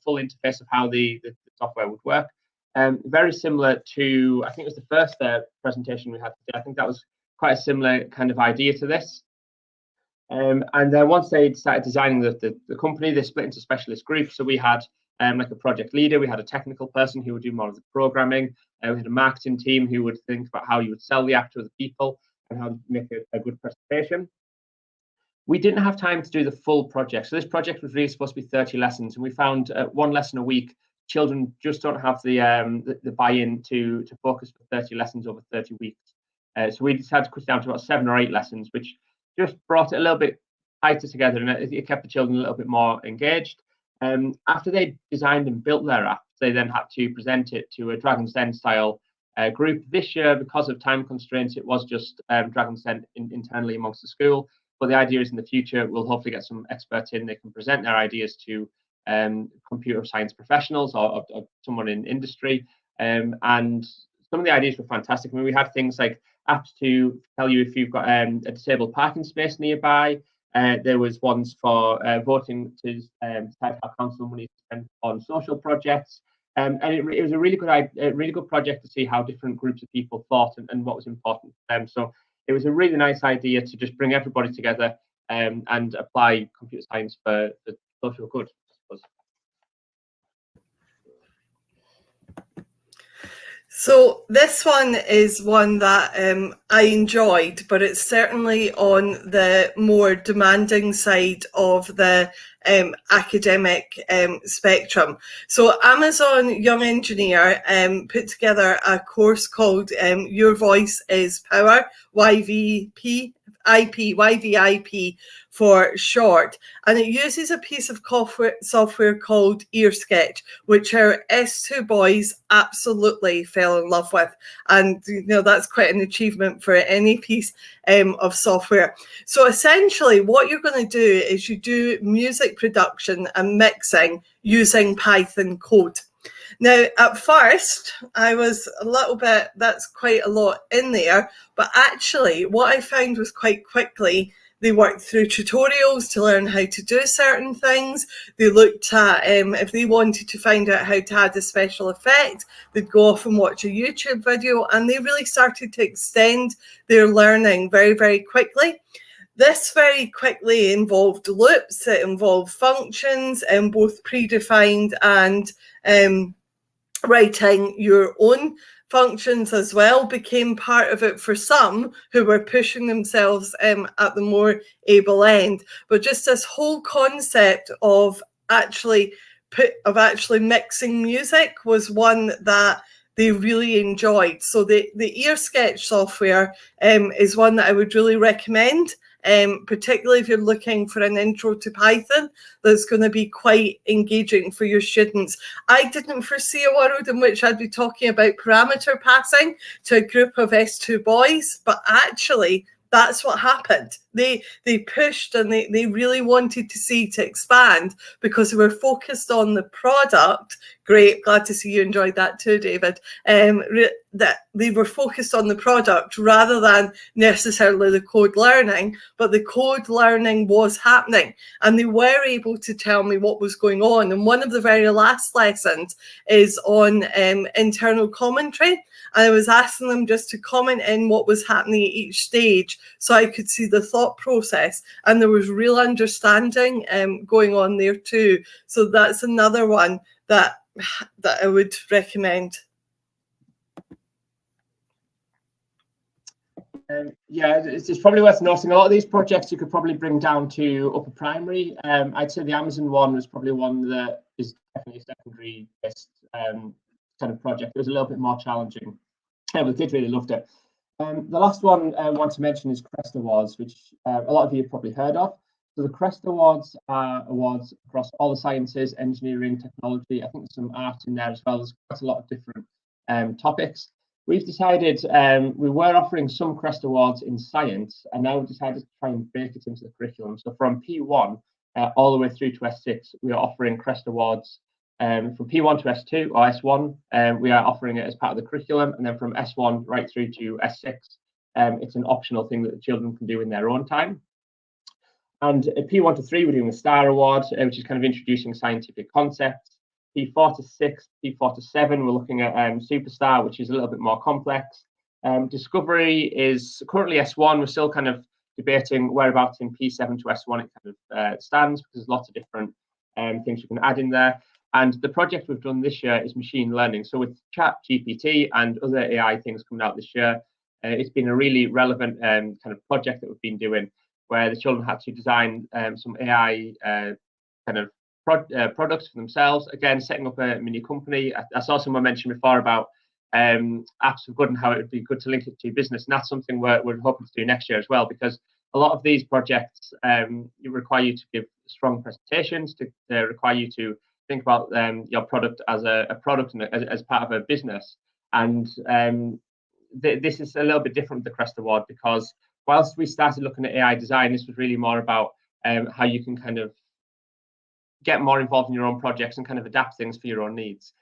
Speaker 8: full interface of how the software would work. Very similar to, I think it was the first presentation we had today. I think that was quite a similar kind of idea to this. And then once they started designing the company, they split into specialist groups. So we had like a project leader, we had a technical person who would do more of the programming, we had a marketing team who would think about how you would sell the app to other people and how to make a good presentation. We didn't have time to do the full project. So this project was really supposed to be 30 lessons, and we found 1 lesson a week. Children just don't have the buy-in to focus for 30 lessons over 30 weeks. So we decided to cut it down to about 7 or 8 lessons, which just brought it a little bit tighter together, and it kept the children a little bit more engaged. After they designed and built their app, they then had to present it to a Dragon's Den style group. This year, because of time constraints, it was just Dragon's Den internally amongst the school. But the idea is in the future, we'll hopefully get some experts in. They can present their ideas to computer science professionals or someone in industry. And some of the ideas were fantastic. I mean, we had things like apps to tell you if you've got a disabled parking space nearby. There was ones for voting to decide how council money is spent on social projects. And it was a really good project to see how different groups of people thought and what was important to them. So it was a really nice idea to just bring everybody together and apply computer science for social good, I suppose.
Speaker 7: So this one is one that I enjoyed, but it's certainly on the more demanding side of the academic spectrum. So Amazon Young Engineer put together a course called Your Voice is Power, YVIP for short, and it uses a piece of software called EarSketch, which our S2 boys absolutely fell in love with. And you know, that's quite an achievement for any piece of software. So essentially what you're going to do is you do music production and mixing using Python code. Now, at first, I was a little bit, that's quite a lot in there, but actually what I found was quite quickly, they worked through tutorials to learn how to do certain things. They looked at, if they wanted to find out how to add a special effect, they'd go off and watch a YouTube video, and they really started to extend their learning very, very quickly. This very quickly involved loops, it involved functions, both predefined and writing your own functions as well became part of it for some who were pushing themselves at the more able end. But just this whole concept of actually mixing music was one that they really enjoyed. So the EarSketch software is one that I would really recommend. Particularly if you're looking for an intro to Python, that's going to be quite engaging for your students. I didn't foresee a world in which I'd be talking about parameter passing to a group of S2 boys, but actually that's what happened. They pushed, and they really wanted to see to expand because they were focused on the product. Great, glad to see you enjoyed that too, David. That they were focused on the product rather than necessarily the code learning, but the code learning was happening, and they were able to tell me what was going on. And one of the very last lessons is on internal commentary. And I was asking them just to comment in what was happening at each stage so I could see the thought process, and there was real understanding going on there too. So that's another one that I would recommend.
Speaker 8: Yeah, it's probably worth noting a lot of these projects you could probably bring down to upper primary. I'd say the Amazon one was probably one that is definitely a secondary based kind of project. It was a little bit more challenging. We did really loved it. The last one I want to mention is Crest Awards, which a lot of you have probably heard of. So the Crest Awards are awards across all the sciences, engineering, technology. I think there's some art in there as well. There's quite a lot of different topics. We've decided we were offering some Crest Awards in science, and now we've decided to try and bake it into the curriculum. So from P1 all the way through to S6, we are offering Crest Awards. From P1 to S2 or S1, we are offering it as part of the curriculum, and then from S1 right through to S6, it's an optional thing that the children can do in their own time. And at P1 to 3, we're doing the STAR Award, which is kind of introducing scientific concepts. P4 to 6, P4 to 7, we're looking at Superstar, which is a little bit more complex. Discovery is currently S1. We're still kind of debating whereabouts in P7 to S1 it kind of stands, because there's lots of different things you can add in there. And the project we've done this year is machine learning. So with ChatGPT and other AI things coming out this year, it's been a really relevant kind of project that we've been doing, where the children had to design some AI kind of products for themselves. Again, setting up a mini company. I saw someone mention before about apps for good and how it would be good to link it to business. And that's something we're hoping to do next year as well, because a lot of these projects require you to give strong presentations, to require you to think about your product as a product and as part of a business. And this is a little bit different with the Crest Award, because whilst we started looking at AI design, this was really more about how you can kind of get more involved in your own projects and kind of adapt things for your own needs.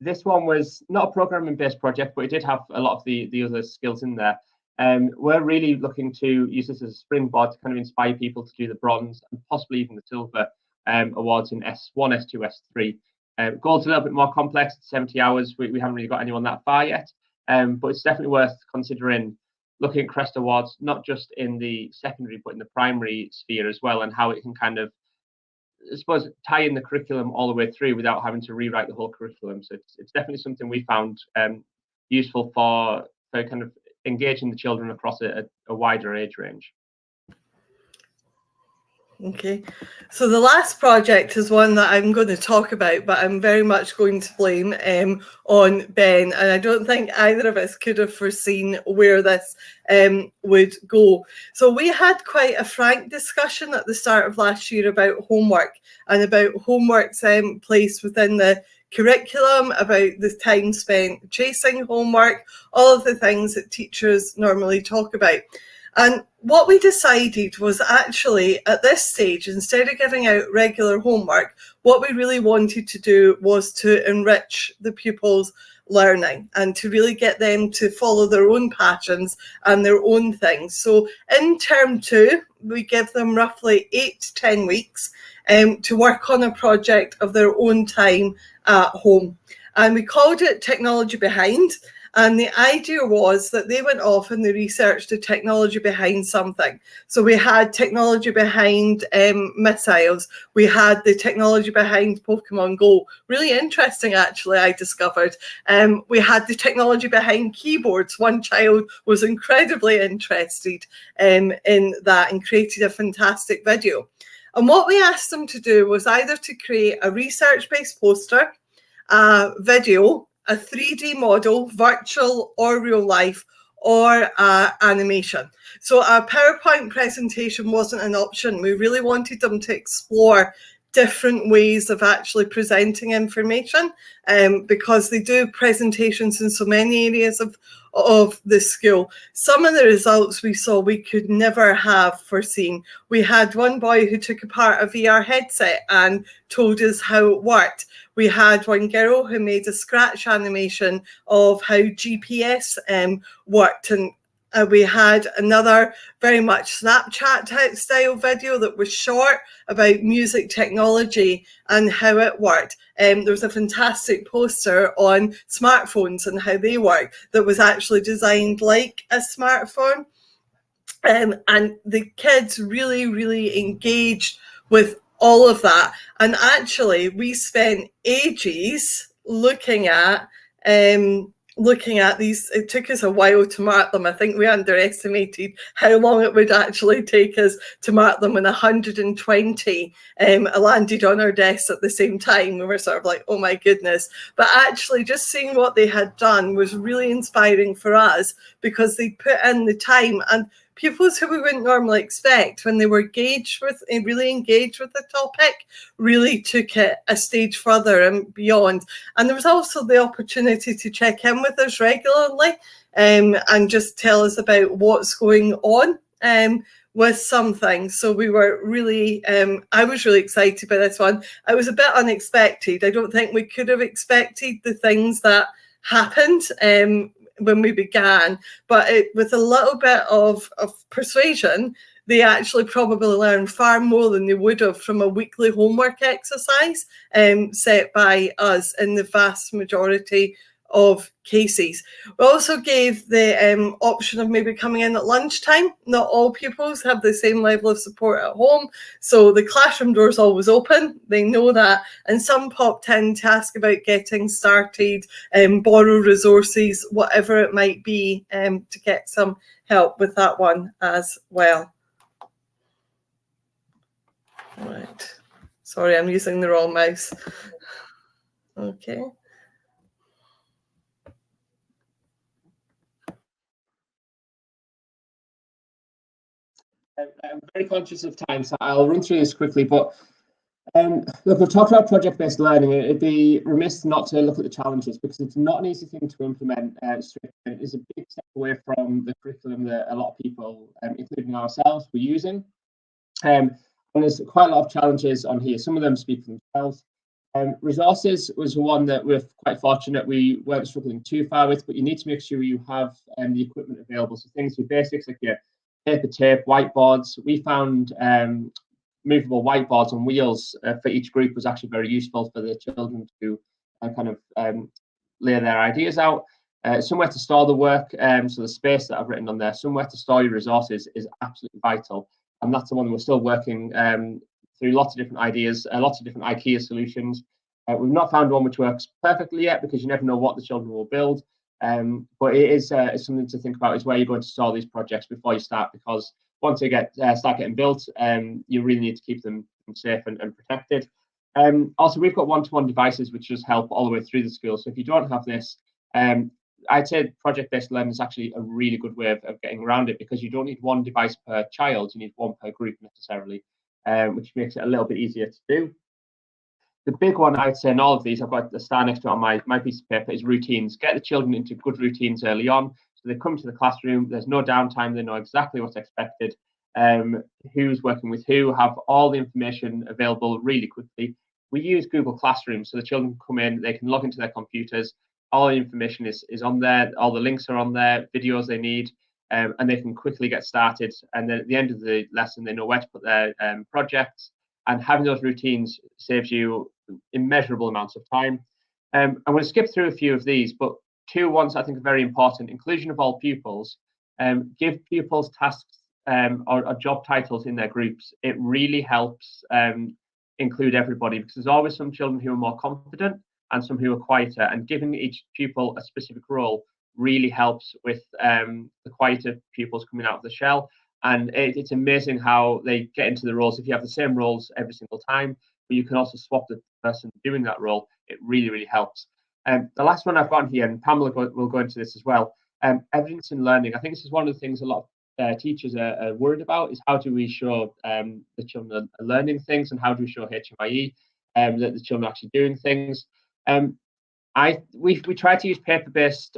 Speaker 8: This one was not a programming-based project, but it did have a lot of the other skills in there. We're really looking to use this as a springboard to kind of inspire people to do the bronze and possibly even the silver awards in S1, S2, S3. Gold's a little bit more complex, 70 hours. We haven't really got anyone that far yet, but it's definitely worth considering looking at Crest Awards, not just in the secondary, but in the primary sphere as well, and how it can kind of I suppose, tie in the curriculum all the way through without having to rewrite the whole curriculum. So it's definitely something we found useful for kind of engaging the children across a wider age range.
Speaker 7: Okay, so the last project is one that I'm going to talk about, but I'm very much going to blame on Ben, and I don't think either of us could have foreseen where this would go. So we had quite a frank discussion at the start of last year about homework and about homework's place within the curriculum, about the time spent chasing homework, all of the things that teachers normally talk about. And what we decided was actually at this stage, instead of giving out regular homework, what we really wanted to do was to enrich the pupils' learning and to really get them to follow their own passions and their own things. So in term 2, we give them roughly 8 to 10 weeks to work on a project of their own time at home. And we called it Technology Behind. And the idea was that they went off and they researched the technology behind something. So we had technology behind missiles. We had the technology behind Pokemon Go. Really interesting, actually, I discovered. We had the technology behind keyboards. One child was incredibly interested in that and created a fantastic video. And what we asked them to do was either to create a research-based poster, a video, a 3D model, virtual or real life, or animation. So our PowerPoint presentation wasn't an option. We really wanted them to explore different ways of actually presenting information because they do presentations in so many areas of the school. Some of the results we saw we could never have foreseen. We had one boy who took apart a VR headset and told us how it worked. We had one girl who made a scratch animation of how GPS worked, and we had another very much Snapchat type style video that was short about music technology and how it worked. There was a fantastic poster on smartphones and how they work that was actually designed like a smartphone. And the kids really, really engaged with all of that. And actually, we spent ages looking at these. It took us a while to mark them. I think we underestimated how long it would actually take us to mark them, when 120 landed on our desks at the same time. We were sort of like, oh my goodness. But actually just seeing what they had done was really inspiring for us, because they put in the time, and pupils who we wouldn't normally expect, when they were really engaged with the topic, really took it a stage further and beyond. And there was also the opportunity to check in with us regularly and just tell us about what's going on with something. So we were really, I was really excited by this one. It was a bit unexpected. I don't think we could have expected the things that happened when we began, but with a little bit of persuasion, they actually probably learned far more than they would have from a weekly homework exercise set by us in the vast majority of cases. We also gave the option of maybe coming in at lunchtime. Not all pupils have the same level of support at home, so the classroom door is always open. They know that, and some popped in to ask about getting started, borrow resources, whatever it might be, to get some help with that one as well. Right. Sorry, I'm using the wrong mouse. Okay.
Speaker 8: I'm very conscious of time, so I'll run through this quickly. But look, we've talked about project-based learning. It'd be remiss not to look at the challenges, because it's not an easy thing to implement straight away. It is a big step away from the curriculum that a lot of people, including ourselves, were using. And there's quite a lot of challenges on here. Some of them speak for themselves. Resources was one that we're quite fortunate we weren't struggling too far with, but you need to make sure you have the equipment available. So things with basics like your paper tape, whiteboards. We found movable whiteboards on wheels for each group was actually very useful for the children to kind of lay their ideas out. Somewhere to store the work, so the space that I've written on there, somewhere to store your resources is absolutely vital. And that's the one we're still working through lots of different ideas, lots of different IKEA solutions. We've not found one which works perfectly yet, because you never know what the children will build. But it is something to think about, is where you're going to store these projects before you start, because once they start getting built, you really need to keep them safe and protected. Also, we've got one-to-one devices, which just help all the way through the school. So if you don't have this, I'd say project-based learning is actually a really good way of getting around it, because you don't need one device per child, you need one per group necessarily, which makes it a little bit easier to do. The big one, I'd say, in all of these, I've got the star next to it on my piece of paper, is routines. Get the children into good routines early on. So they come to the classroom, there's no downtime, they know exactly what's expected, who's working with who, have all the information available really quickly. We use Google Classroom, so the children come in, they can log into their computers, all the information is on there, all the links are on there, videos they need, and they can quickly get started. And then at the end of the lesson, they know where to put their projects, and having those routines saves you immeasurable amounts of time. I'm going to skip through a few of these, but two ones I think are very important: inclusion of all pupils. Give pupils tasks or job titles in their groups. It really helps include everybody, because there's always some children who are more confident and some who are quieter, and giving each pupil a specific role really helps with the quieter pupils coming out of the shell. And it's amazing how they get into the roles. If you have the same roles every single time, but you can also swap the person doing that role, it really, really helps. The last one I've got here, and Pamela will go into this as well, evidence in learning. I think this is one of the things a lot of teachers are worried about, is how do we show the children are learning things, and how do we show HMIE that the children are actually doing things. We tried to use paper-based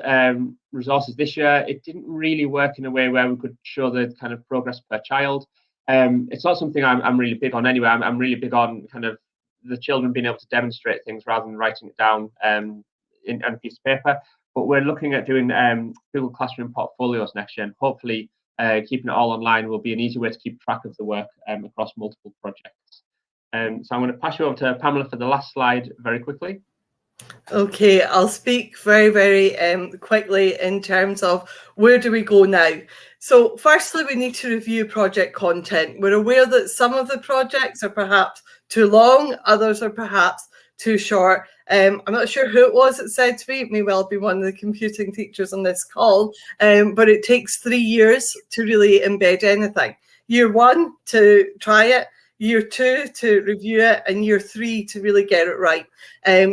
Speaker 8: resources this year. It didn't really work in a way where we could show the kind of progress per child. It's not something I'm really big on anyway. I'm really big on kind of the children being able to demonstrate things rather than writing it down on a piece of paper. But we're looking at doing Google Classroom portfolios next year, and hopefully keeping it all online will be an easy way to keep track of the work across multiple projects. So I'm going to pass you over to Pamela for the last slide very quickly.
Speaker 7: Okay, I'll speak very, very quickly in terms of where do we go now. So firstly, we need to review project content. We're aware that some of the projects are perhaps too long, others are perhaps too short. I'm not sure who it was that said to me, it may well be one of the computing teachers on this call, but it takes 3 years to really embed anything. Year 1 to try it, Year 2 to review it, and Year 3 to really get it right.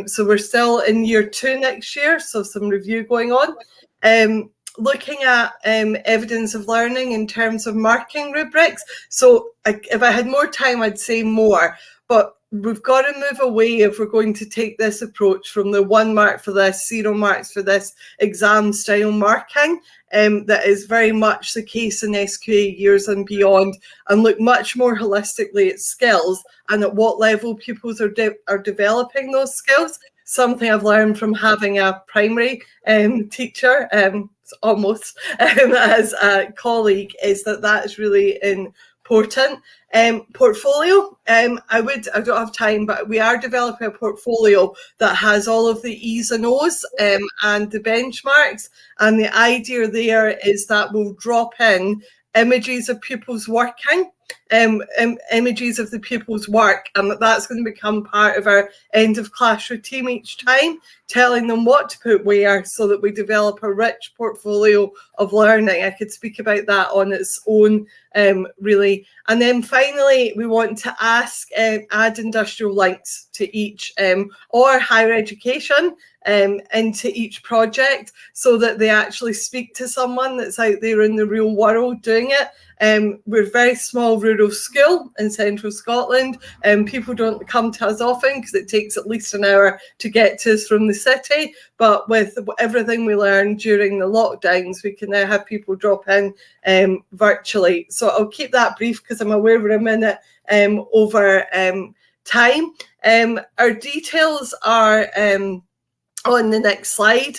Speaker 7: So we're still in Year 2 next year, so some review going on. Looking at evidence of learning in terms of marking rubrics. So if I had more time, I'd say more, but we've got to move away if we're going to take this approach from the 1 mark for this, 0 marks for this exam style marking. That is very much the case in SQA years and beyond, and look much more holistically at skills and at what level pupils are developing those skills. Something I've learned from having a primary teacher, almost as a colleague, is that is really important. Portfolio, I don't have time, but we are developing a portfolio that has all of the E's and O's and the benchmarks. And the idea there is that we'll drop in images of pupils working, images of the pupils' work, and that's going to become part of our end of class routine each time, telling them what to put where, so that we develop a rich portfolio of learning. I could speak about that on its own, really. And then finally, we want to add industrial links to each or higher education into each project, so that they actually speak to someone that's out there in the real world doing it. We're a very small rural school in central Scotland, and people don't come to us often because it takes at least an hour to get to us from the city. But with everything we learned during the lockdowns, we can now have people drop in virtually. So I'll keep that brief because I'm aware we're a minute over time. Our details are on the next slide.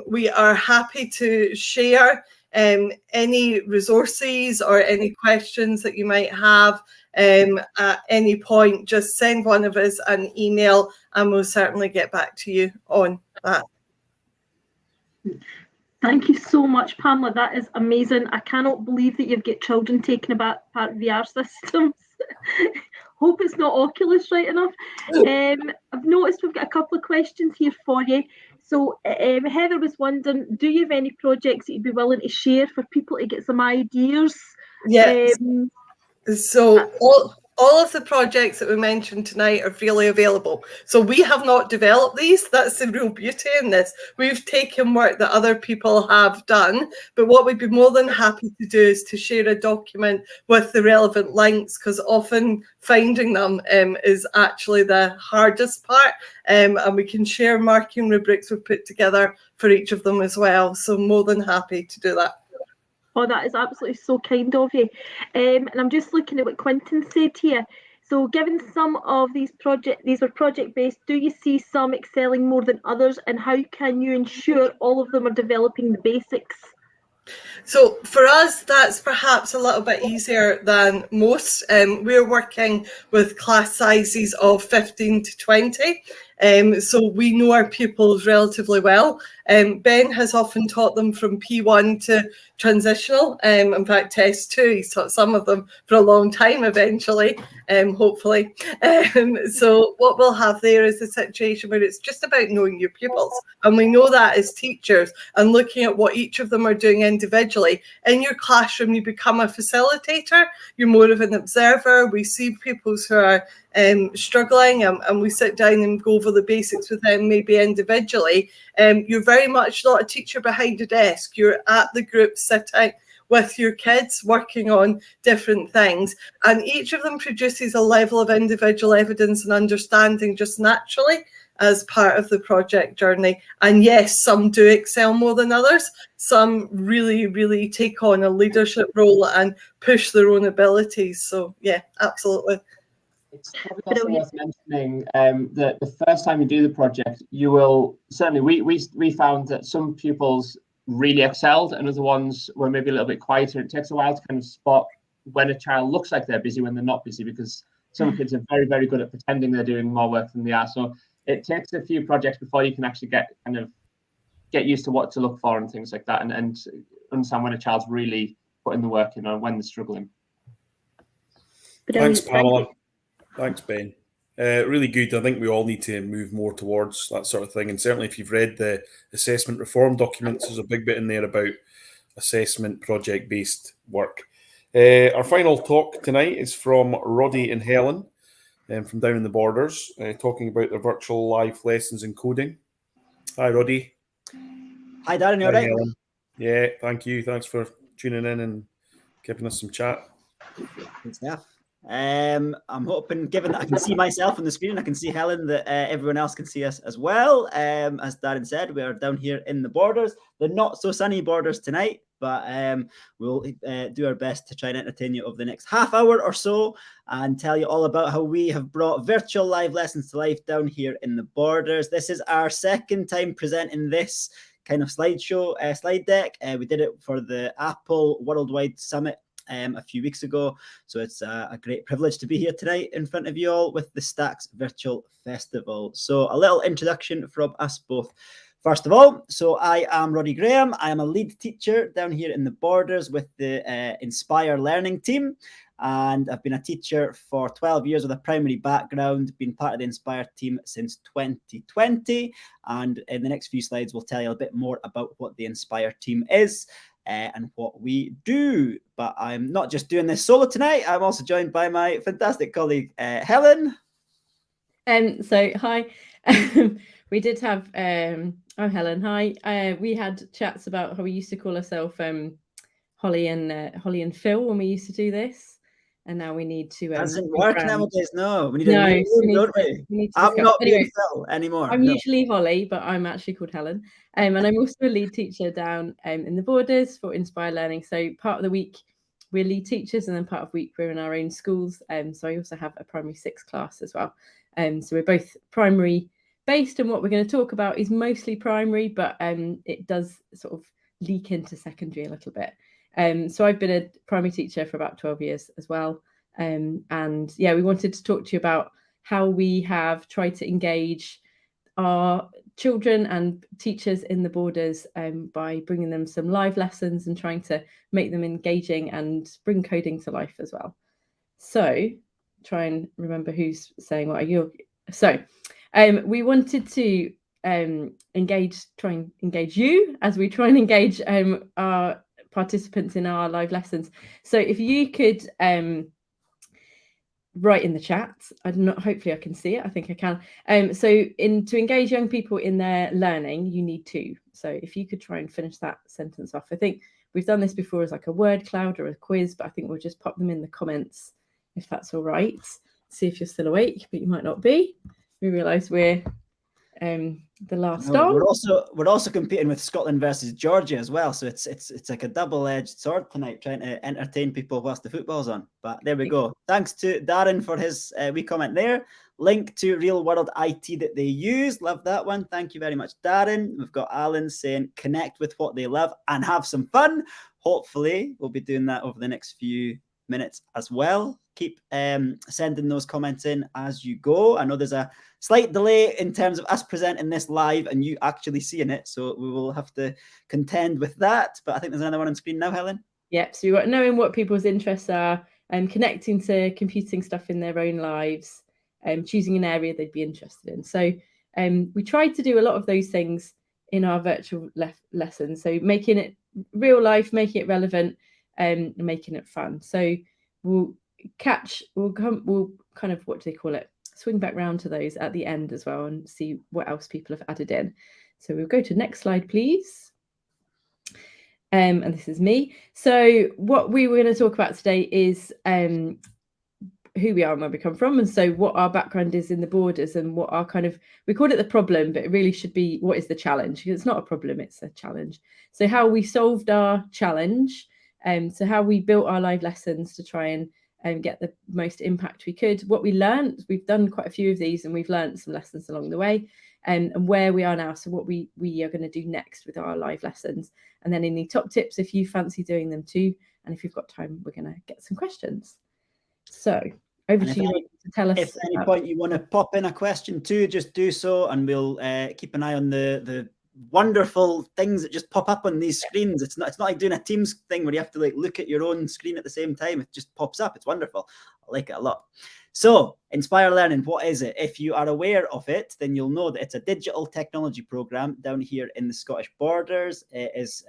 Speaker 7: We are happy to share any resources or any questions that you might have at any point. Just send one of us an email and we'll certainly get back to you on that.
Speaker 3: Thank you so much, Pamela. That is amazing. I cannot believe that you've got children taking part of VR systems. Hope it's not Oculus, right enough. I've noticed we've got a couple of questions here for you. So Heather was wondering, do you have any projects that you'd be willing to share for people to get some ideas?
Speaker 7: Yes. So all of the projects that we mentioned tonight are freely available. So we have not developed these. That's the real beauty in this. We've taken work that other people have done, but what we'd be more than happy to do is to share a document with the relevant links, because often finding them is actually the hardest part, and we can share marking rubrics we've put together for each of them as well. So more than happy to do that.
Speaker 3: Oh, that is absolutely so kind of you. And I'm just looking at what Quentin said here. So given some of these are project-based, do you see some excelling more than others, and how can you ensure all of them are developing the basics?
Speaker 7: So for us, that's perhaps a little bit easier than most. We're working with class sizes of 15 to 20. So we know our pupils relatively well. Ben has often taught them from P1 to transitional. In fact, test 2, he's taught some of them for a long time eventually, hopefully. So what we'll have there is a situation where it's just about knowing your pupils. And we know that as teachers, and looking at what each of them are doing individually. In your classroom, you become a facilitator. You're more of an observer. We see pupils who are struggling, and we sit down and go over the basics with them, maybe individually. You're very much not a teacher behind a desk. You're at the group sitting with your kids working on different things, and each of them produces a level of individual evidence and understanding just naturally as part of the project journey. And yes, some do excel more than others. Some really, really take on a leadership role and push their own abilities. So yeah, absolutely.
Speaker 8: It's probably also worth mentioning that the first time you do the project, you will certainly, we found that some pupils really excelled and other ones were maybe a little bit quieter. It takes a while to kind of spot when a child looks like they're busy when they're not busy, because some kids are very, very good at pretending they're doing more work than they are. So it takes a few projects before you can actually get used to what to look for and things like that, and understand when a child's really putting the work in or when they're struggling.
Speaker 1: Thanks, Pamela. Thanks, Ben. Really good. I think we all need to move more towards that sort of thing. And certainly if you've read the assessment reform documents, there's a big bit in there about assessment project-based work. Our final talk tonight is from Roddy and Helen from down in the Borders, talking about their virtual live lessons in coding. Hi, Roddy.
Speaker 9: Hi, Darren. You all right?
Speaker 1: Helen. Yeah, thank you. Thanks for tuning in and giving us some chat.
Speaker 9: Good stuff. I'm hoping, given that I can see myself on the screen, I can see Helen, that everyone else can see us as well. As Darren said, we are down here in the Borders. They're not so sunny Borders tonight, but we'll do our best to try and entertain you over the next half hour or so and tell you all about how we have brought virtual live lessons to life down here in the Borders. This is our second time presenting this kind of slideshow, slide deck. We did it for the Apple Worldwide Summit a few weeks ago, so it's a great privilege to be here tonight in front of you all with the STACS Virtual Festival. So a little introduction from us both. First of all, so I am Roddy Graham. I am a lead teacher down here in the Borders with the Inspire Learning team, and I've been a teacher for 12 years with a primary background, been part of the Inspire team since 2020, and in the next few slides we'll tell you a bit more about what the Inspire team is and what we do. But I'm not just doing this solo tonight. I'm also joined by my fantastic colleague, Helen.
Speaker 4: So hi. We did have, I'm Helen. Hi. We had chats about how we used to call ourselves Holly and Phil when we used to do this. And now we need to.
Speaker 9: Doesn't work nowadays. No, we need a new name, don't we? I'm not being Phil anymore.
Speaker 4: I'm usually Holly, but I'm actually called Helen. And I'm also a lead teacher down in the Borders for Inspire Learning. So part of the week we're lead teachers, and then part of the week we're in our own schools. So I also have a primary 6 class as well. So we're both primary based, and what we're going to talk about is mostly primary, but it does sort of leak into secondary a little bit. So I've been a primary teacher for about 12 years as well. And yeah, we wanted to talk to you about how we have tried to engage
Speaker 10: our children and teachers in the borders by bringing them some live lessons and trying to make them engaging and bring coding to life as well. So try and remember who's saying what. So we wanted to try and engage you as we try and engage our participants in our live lessons. So if you could write in the chat, hopefully I can see it. I think I can. So to engage young people in their learning, you need to. So if you could try and finish that sentence off. I think we've done this before as like a word cloud or a quiz, but I think we'll just pop them in the comments if that's all right. See if you're still awake, but you might not be. We realise we're the last on.
Speaker 9: We're also competing with Scotland versus Georgia as well, so it's like a double-edged sword tonight, trying to entertain people whilst the football's on. But there we go. Thanks to Darren for his wee comment there. Link to real world IT that they use. Love that one. Thank you very much, Darren. We've got Alan saying connect with what they love and have some fun. Hopefully we'll be doing that over the next few minutes as well. Keep sending those comments in as you go. I know there's a slight delay in terms of us presenting this live and you actually seeing it, so we will have to contend with that. But I think there's another one on screen now, Helen.
Speaker 10: Yep, so you've got knowing what people's interests are and connecting to computing stuff in their own lives, choosing an area they'd be interested in. So we tried to do a lot of those things in our virtual lessons. So making it real life, making it relevant, and making it fun. So we'll kind of, what do they call it? Swing back round to those at the end as well and see what else people have added in. So we'll go to next slide, please. And this is me. So what we were going to talk about today is who we are and where we come from, and so what our background is in the borders and what our kind of, we called it the problem, but it really should be what is the challenge, because it's not a problem, it's a challenge. So how we solved our challenge, so how we built our live lessons to try and get the most impact we could. What we learned, we've done quite a few of these and we've learned some lessons along the way, and where we are now. So what we are going to do next with our live lessons, and then any top tips if you fancy doing them too. And if you've got time, we're going to get some questions. So over to you to tell us.
Speaker 9: If at any point you want to pop in a question too, just do so, and we'll keep an eye on the wonderful things that just pop up on these screens. It's not like doing a Teams thing where you have to like look at your own screen at the same time. It just pops up. It's wonderful. I like it a lot. So Inspire Learning, what is it? If you are aware of it, then you'll know that it's a digital technology program down here in the Scottish borders. It is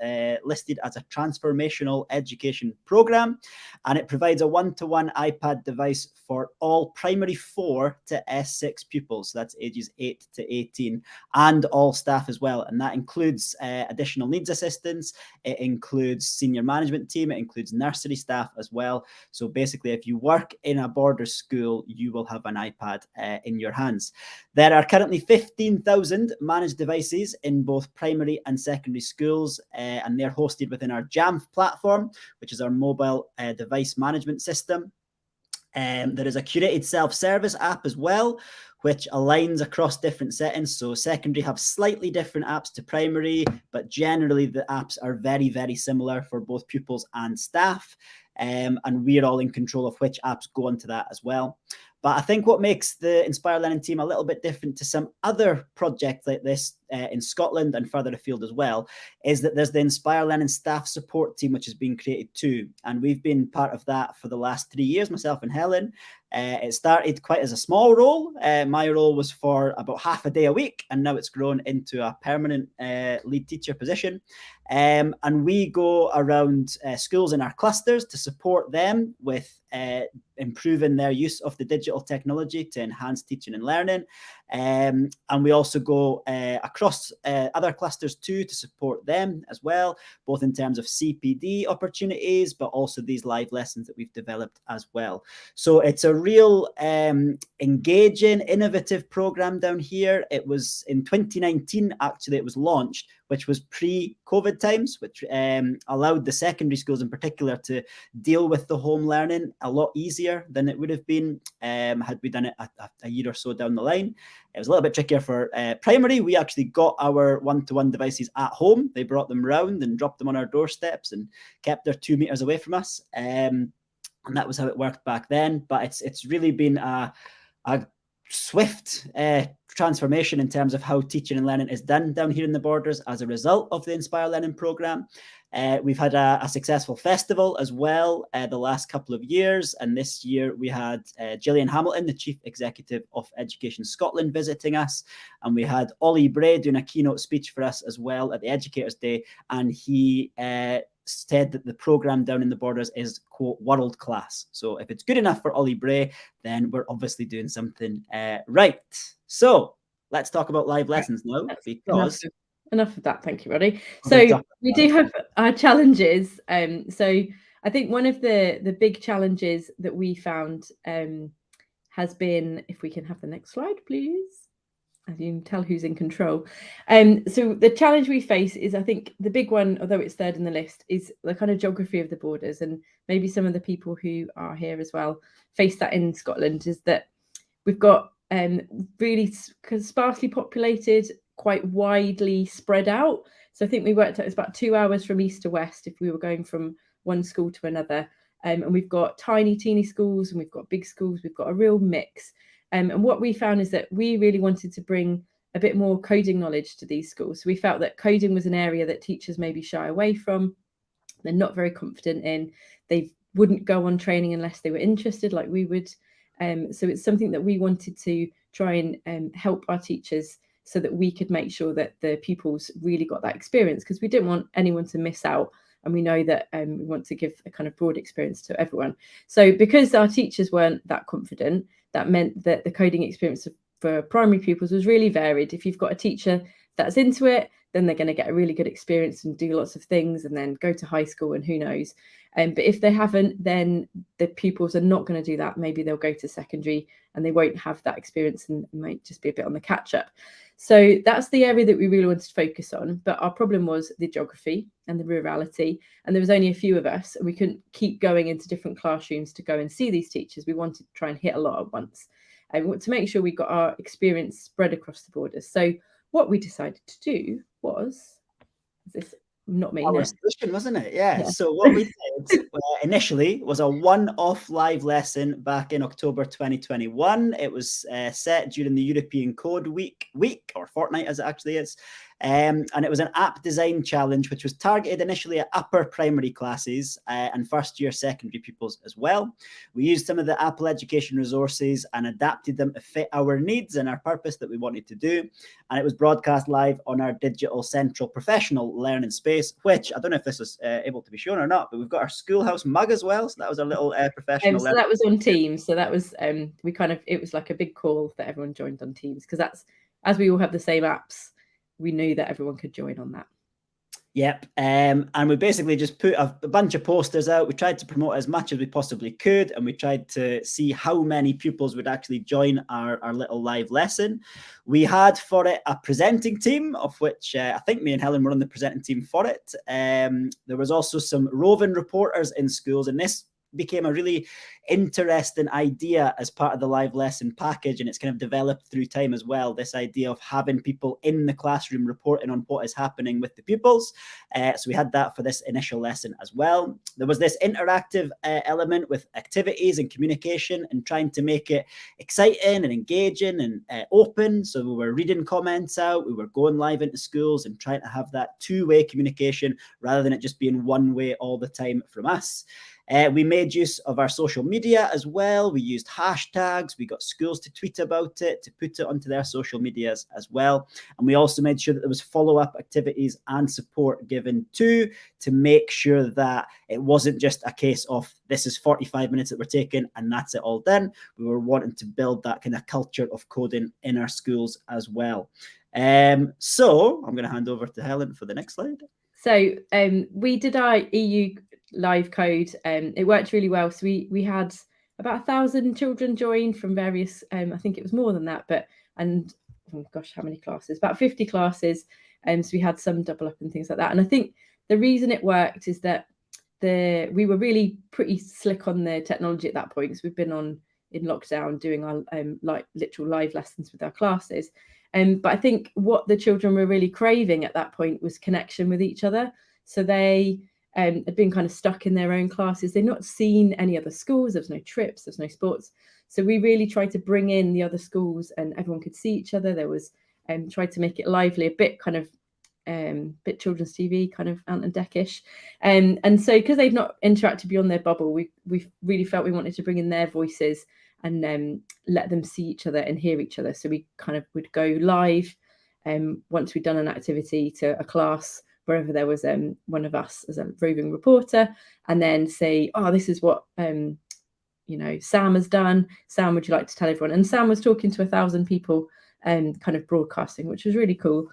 Speaker 9: listed as a transformational education program, and it provides a one-to-one iPad device for all primary 4 to S6 pupils. So that's ages 8 to 18, and all staff as well. And that includes additional needs assistance. It includes senior management team. It includes nursery staff as well. So basically, if you work in a border school, you will have an iPad in your hands. There are currently 15,000 managed devices in both primary and secondary schools, and they're hosted within our Jamf platform, which is our mobile device management system. There is a curated self-service app as well, which aligns across different settings. So secondary have slightly different apps to primary, but generally the apps are very, very similar for both pupils and staff. And we're all in control of which apps go onto that as well. But I think what makes the Inspire Learning team a little bit different to some other projects like this in Scotland and further afield as well, is that there's the Inspire Learning staff support team, which has been created too. And we've been part of that for the last 3 years, myself and Helen. It started quite as a small role. My role was for about half a day a week, and now it's grown into a permanent lead teacher position. And we go around schools in our clusters to support them with improving their use of the digital technology to enhance teaching and learning. And we also go across other clusters too to support them as well, both in terms of CPD opportunities, but also these live lessons that we've developed as well. So it's a real engaging, innovative program down here. It was in 2019, actually, it was launched, which was pre-COVID times, which allowed the secondary schools in particular to deal with the home learning a lot easier than it would have been had we done it a year or so down the line. It was a little bit trickier for primary. We actually got our one-to-one devices at home. They brought them round and dropped them on our doorsteps and kept their 2 meters away from us. And that was how it worked back then. But it's really been a swift transformation in terms of how teaching and learning is done down here in the Borders as a result of the Inspire Learning programme. We've had a successful festival as well the last couple of years, and this year we had Gillian Hamilton, the Chief Executive of Education Scotland, visiting us, and we had Ollie Bray doing a keynote speech for us as well at the Educators' Day, and he said that the programme down in the Borders is, quote, world class. So if it's good enough for Ollie Bray, then we're obviously doing something right. So let's talk about live lessons now, because
Speaker 10: enough of that. Thank you, Roddy. So we do have our challenges. So I think one of the big challenges that we found has been, if we can have the next slide, please. As you can tell who's in control. So the challenge we face is, I think the big one, although it's third in the list, is the kind of geography of the Borders, and maybe some of the people who are here as well face that in Scotland, is that we've got really sparsely populated, quite widely spread out. So I think we worked out it's about 2 hours from east to west if we were going from one school to another. And we've got tiny, teeny schools, and we've got big schools. We've got a real mix. And what we found is that we really wanted to bring a bit more coding knowledge to these schools. So we felt that coding was an area that teachers maybe shy away from. They're not very confident in. They wouldn't go on training unless they were interested, like we would. So it's something that we wanted to try and help our teachers so that we could make sure that the pupils really got that experience, because we didn't want anyone to miss out. And we know that we want to give a kind of broad experience to everyone. So because our teachers weren't that confident, that meant that the coding experience for primary pupils was really varied. If you've got a teacher that's into it, then they're going to get a really good experience and do lots of things and then go to high school and who knows. But if they haven't, then the pupils are not going to do that. Maybe they'll go to secondary and they won't have that experience and might just be a bit on the catch up. So that's the area that we really wanted to focus on. But our problem was the geography and the rurality. And there was only a few of us, and we couldn't keep going into different classrooms to go and see these teachers. We wanted to try and hit a lot at once. And we want to make sure we got our experience spread across the Borders. So what we decided to do was, this not me,
Speaker 9: our solution, wasn't it? Yeah. So what we did initially was a one-off live lesson back in October 2021. It was set during the European Code Week or fortnight, as it actually is. And it was an app design challenge, which was targeted initially at upper primary classes and first year secondary pupils as well. We used some of the Apple education resources and adapted them to fit our needs and our purpose that we wanted to do. And it was broadcast live on our digital central professional learning space, which I don't know if this was able to be shown or not, but we've got our schoolhouse mug as well. So that was a little professional.
Speaker 10: So that was on Teams. So that was, it was like a big call that everyone joined on Teams, because that's, as we all have the same apps, we knew that everyone could join on that.
Speaker 9: Yep. And we basically just put a bunch of posters out. We tried to promote as much as we possibly could, and we tried to see how many pupils would actually join our little live lesson. We had for it a presenting team, of which I think me and Helen were on the presenting team for it. There was also some roving reporters in schools, and this became a really interesting idea as part of the live lesson package, and it's kind of developed through time as well, this idea of having people in the classroom reporting on what is happening with the pupils. So we had that for this initial lesson as well. There was this interactive element with activities and communication and trying to make it exciting and engaging and open. So we were reading comments out, we were going live into schools and trying to have that two-way communication rather than it just being one way all the time from us. We made use of our social media as well. We used hashtags. We got schools to tweet about it, to put it onto their social medias as well. And we also made sure that there was follow-up activities and support given to make sure that it wasn't just a case of this is 45 minutes that we're taking and that's it all done. We were wanting to build that kind of culture of coding in our schools as well. So I'm going to hand over to Helen for the next slide.
Speaker 10: So we did our EU live code. It worked really well. So we had about 1,000 children join from various, I think it was more than that, oh gosh, how many classes? About 50 classes. So we had some double up and things like that. And I think the reason it worked is that we were really pretty slick on the technology at that point, because we've been in lockdown doing our literal live lessons with our classes. But I think what the children were really craving at that point was connection with each other. So they had been kind of stuck in their own classes. They'd not seen any other schools. There was no trips, there's no sports. So we really tried to bring in the other schools and everyone could see each other. There was tried to make it lively, a bit kind of bit children's TV, kind of Ant and Dec-ish. And so because they'd not interacted beyond their bubble, we really felt we wanted to bring in their voices and let them see each other and hear each other. So we kind of would go live once we'd done an activity to a class, wherever there was one of us as a roving reporter, and then say, oh, this is what Sam has done. Sam, would you like to tell everyone? And Sam was talking to 1,000 people kind of broadcasting, which was really cool.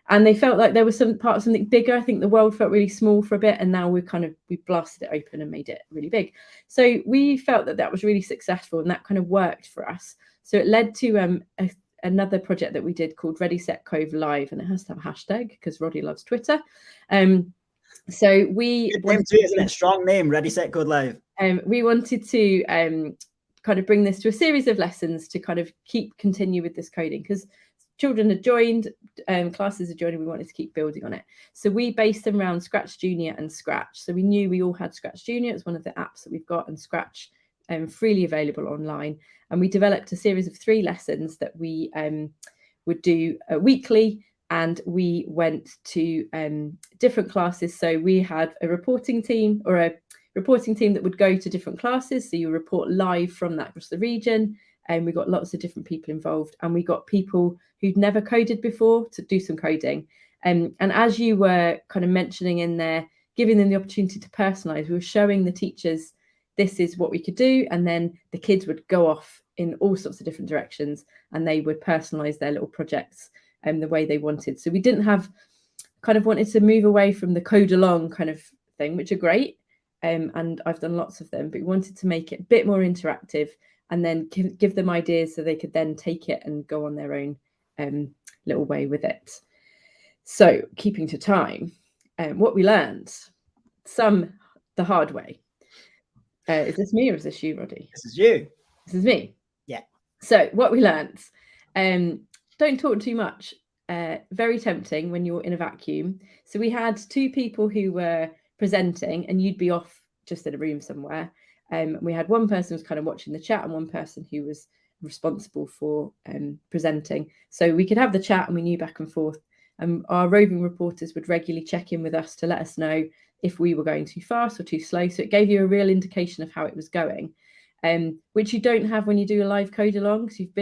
Speaker 10: And they felt like there was some part of something bigger. I think the world felt really small for a bit, and now we blasted it open and made it really big. So we felt that was really successful, and that kind of worked for us. So it led to another project that we did called Ready Set Cove Live, and it has to have a hashtag because Roddy loves Twitter. So we
Speaker 9: good name too, isn't it? Strong name, Ready Set Code Live.
Speaker 10: We wanted to kind of bring this to a series of lessons to kind of continue with this coding, because children had joined, classes had joined, and we wanted to keep building on it. So we based them around Scratch Junior and Scratch. So we knew we all had Scratch Junior. It's one of the apps that we've got, and Scratch freely available online. And we developed a series of 3 lessons that we would do weekly, and we went to different classes. So we had a reporting team that would go to different classes. So you report live from that across the region. And we got lots of different people involved, and we got people who'd never coded before to do some coding. And as you were kind of mentioning in there, giving them the opportunity to personalize, we were showing the teachers this is what we could do, and then the kids would go off in all sorts of different directions, and they would personalize their little projects the way they wanted. So we didn't have wanted to move away from the code along kind of thing, which are great, and I've done lots of them, but we wanted to make it a bit more interactive, and then give them ideas so they could then take it and go on their own little way with it. So keeping to time, what we learned, some the hard way. Is this me or is this you, Roddy?
Speaker 9: This is you.
Speaker 10: This is me.
Speaker 9: Yeah.
Speaker 10: So what we learned, don't talk too much. Very tempting when you're in a vacuum. So we had 2 people who were presenting, and you'd be off just in a room somewhere. We had one person who was kind of watching the chat, and one person who was responsible for presenting. So we could have the chat, and we knew back and forth. Our roving reporters would regularly check in with us to let us know if we were going too fast or too slow. So it gave you a real indication of how it was going, which you don't have when you do a live code along. So I've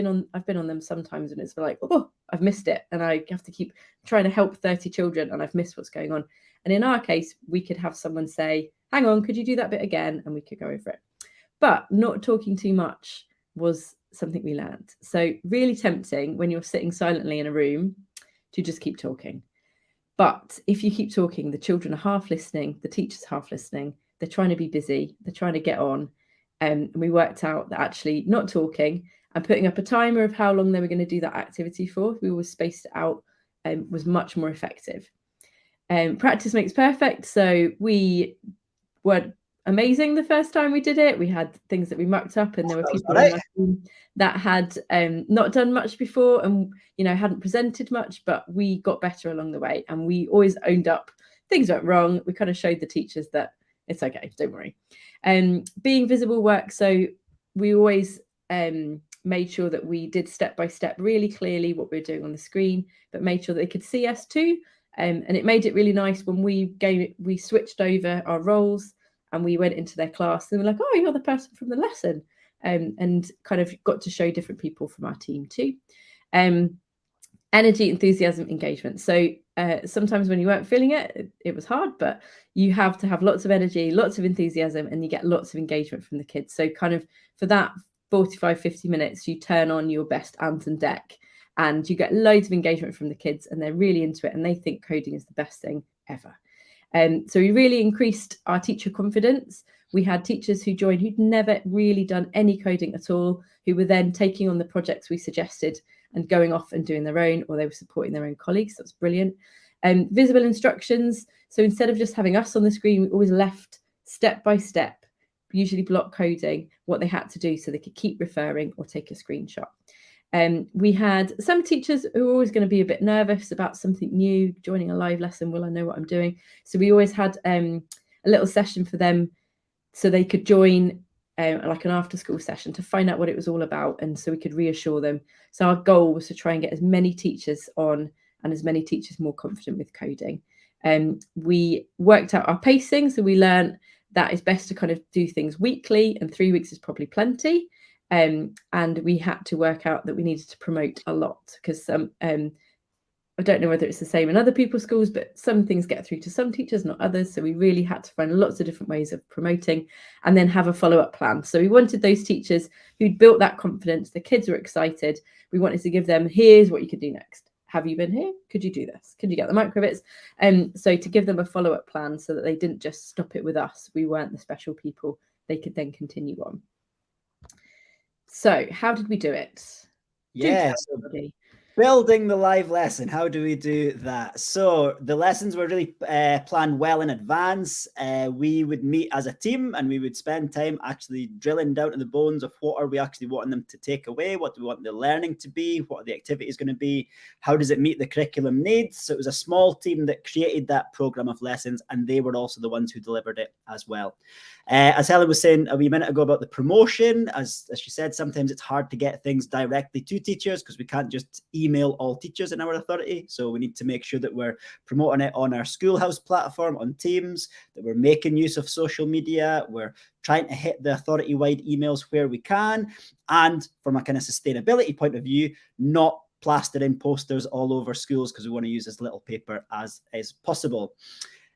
Speaker 10: been on them sometimes, and it's like, oh, I've missed it, and I have to keep trying to help 30 children, and I've missed what's going on. And in our case, we could have someone say, hang on, could you do that bit again? And we could go over it. But not talking too much was something we learned. So really tempting when you're sitting silently in a room to just keep talking. But if you keep talking, the children are half listening, the teacher's half listening, they're trying to be busy, they're trying to get on. And we worked out that actually not talking and putting up a timer of how long they were going to do that activity for, we always spaced it out, was much more effective. Practice makes perfect. So we were amazing the first time we did it. We had things that we mucked up, and there were people in our team that had not done much before and hadn't presented much, but we got better along the way, and we always owned up things went wrong. We kind of showed the teachers that it's okay, don't worry. Being visible works. So we always made sure that we did step by step really clearly what we were doing on the screen, but made sure that they could see us too. And it made it really nice when we switched over our roles and we went into their class, and we're like, oh, you're the person from the lesson, and kind of got to show different people from our team too. Energy, enthusiasm, engagement. So sometimes when you weren't feeling it, it was hard, but you have to have lots of energy, lots of enthusiasm, and you get lots of engagement from the kids. So kind of for that 45-50 minutes, you turn on your best Ant and Dec, and you get loads of engagement from the kids, and they're really into it, and they think coding is the best thing ever. So we really increased our teacher confidence. We had teachers who joined who'd never really done any coding at all, who were then taking on the projects we suggested and going off and doing their own, or they were supporting their own colleagues. That's brilliant. Visible instructions. So instead of just having us on the screen, we always left step by step, usually block coding, what they had to do so they could keep referring or take a screenshot. We had some teachers who were always going to be a bit nervous about something new, joining a live lesson. Will I know what I'm doing? So we always had a little session for them so they could join like an after school session to find out what it was all about, and so we could reassure them. So our goal was to try and get as many teachers on and as many teachers more confident with coding. We worked out our pacing, so we learned that it's best to kind of do things weekly, and 3 weeks is probably plenty. And we had to work out that we needed to promote a lot, because I don't know whether it's the same in other people's schools, but some things get through to some teachers, not others. So we really had to find lots of different ways of promoting and then have a follow-up plan. So we wanted those teachers who'd built that confidence, the kids were excited. We wanted to give them, here's what you could do next. Have you been here? Could you do this? Could you get the microbits? So to give them a follow-up plan so that they didn't just stop it with us. We weren't the special people. They could then continue on. So how did we do it?
Speaker 9: Yeah. Building the live lesson. How do we do that? So the lessons were really planned well in advance. We would meet as a team and we would spend time actually drilling down to the bones of what are we actually wanting them to take away? What do we want the learning to be? What are the activities going to be? How does it meet the curriculum needs? So it was a small team that created that program of lessons, and they were also the ones who delivered it as well. As Helen was saying a wee minute ago about the promotion, as she said, sometimes it's hard to get things directly to teachers because we can't just email all teachers in our authority. So we need to make sure that we're promoting it on our Schoolhouse platform, on Teams, that we're making use of social media, we're trying to hit the authority-wide emails where we can, and from a kind of sustainability point of view, not plastering posters all over schools because we want to use as little paper as is possible.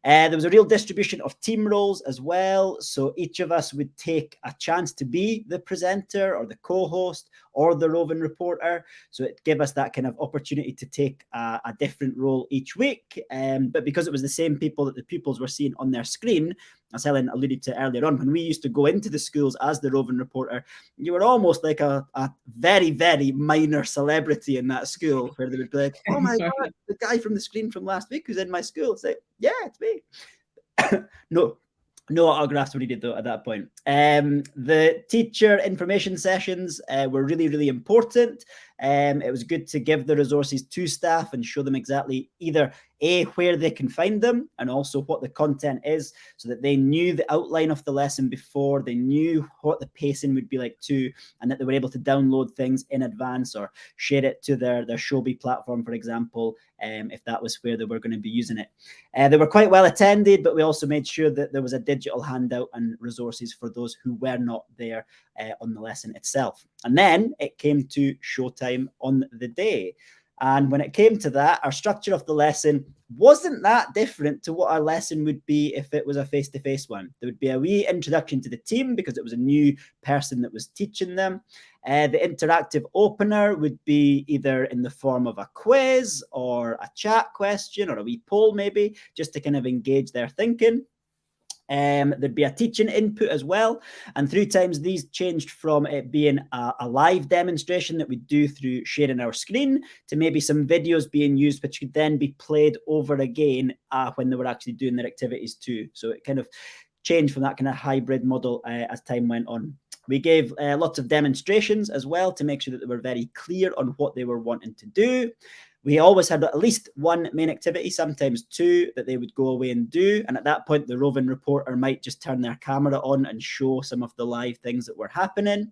Speaker 9: There was a real distribution of team roles as well. So each of us would take a chance to be the presenter or the co-host or the roving reporter. So it gave us that kind of opportunity to take a different role each week. But because it was the same people that the pupils were seeing on their screen, as Helen alluded to earlier on, when we used to go into the schools as the roving reporter, you were almost like a very, very minor celebrity in that school, where they would be like, oh my God, the guy from the screen from last week who's in my school. It's like, yeah, it's me. No autographs were needed though at that point. The teacher information sessions were really, really important. It was good to give the resources to staff and show them exactly either where they can find them and also what the content is, so that they knew the outline of the lesson before, they knew what the pacing would be like too, and that they were able to download things in advance or share it to their Showbie platform, for example, if that was where they were going to be using it. They were quite well attended, but we also made sure that there was a digital handout and resources for those who were not there on the lesson itself. And then it came to showtime on the day. And when it came to that, our structure of the lesson wasn't that different to what our lesson would be if it was a face-to-face one. There would be a wee introduction to the team because it was a new person that was teaching them. The interactive opener would be either in the form of a quiz or a chat question or a wee poll maybe, just to kind of engage their thinking. There'd be a teaching input as well, and through times these changed from it being a live demonstration that we do through sharing our screen to maybe some videos being used which could then be played over again when they were actually doing their activities too. So it kind of changed from that kind of hybrid model as time went on. We gave lots of demonstrations as well to make sure that they were very clear on what they were wanting to do. We always had at least one main activity, sometimes two, that they would go away and do. And at that point, the roving reporter might just turn their camera on and show some of the live things that were happening.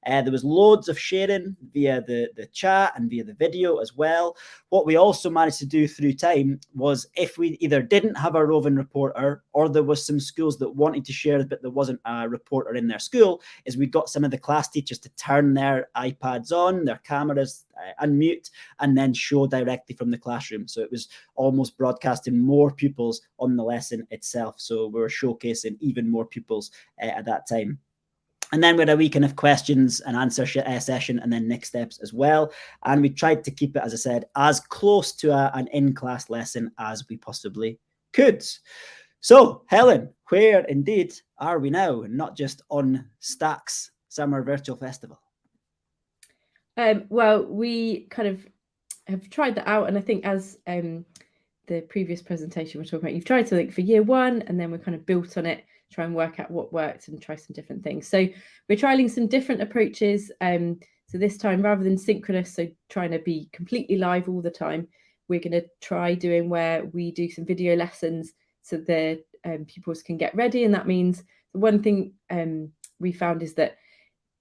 Speaker 9: There was loads of sharing via the chat and via the video as well. What we also managed to do through time was, if we either didn't have a roving reporter or there was some schools that wanted to share but there wasn't a reporter in their school, is we got some of the class teachers to turn their iPads on, their cameras unmute, and then show directly from the classroom. So it was almost broadcasting more pupils on the lesson itself. So we were showcasing even more pupils at that time. And then we had a wee kind of questions and answer session and then next steps as well. And we tried to keep it, as I said, as close to an in-class lesson as we possibly could. So, Helen, where indeed are we now? Not just on STACS Summer Virtual Festival.
Speaker 10: Well, we kind of have tried that out. And I think as the previous presentation we're talking about, you've tried something for year one and then we kind of built on it, try and work out what worked and try some different things. So we're trialing some different approaches. So this time, rather than synchronous, so trying to be completely live all the time, we're going to try doing where we do some video lessons so the pupils can get ready. And that means the one thing we found is that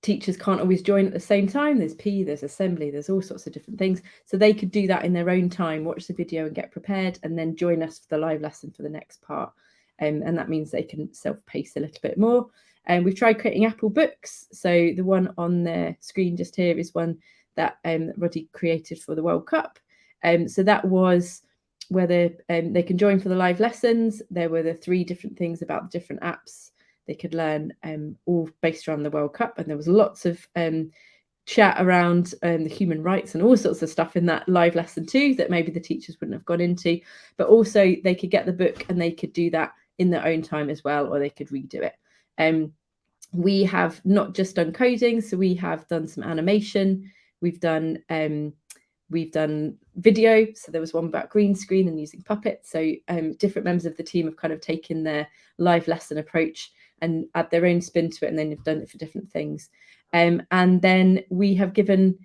Speaker 10: teachers can't always join at the same time. There's PE, there's assembly, there's all sorts of different things. So they could do that in their own time, watch the video and get prepared, and then join us for the live lesson for the next part. And that means they can self-pace a little bit more. And we've tried creating Apple books. So the one on the screen just here is one that Roddy created for the World Cup. So that was where they can join for the live lessons. There were the 3 different things about the different apps they could learn, all based around the World Cup. And there was lots of chat around the human rights and all sorts of stuff in that live lesson too, that maybe the teachers wouldn't have gone into. But also they could get the book and they could do that in their own time as well, or they could redo it. We have not just done coding, so we have done some animation. We've done video. So there was one about green screen and using puppets. So different members of the team have kind of taken their live lesson approach and add their own spin to it, and then they've done it for different things. And then we have given,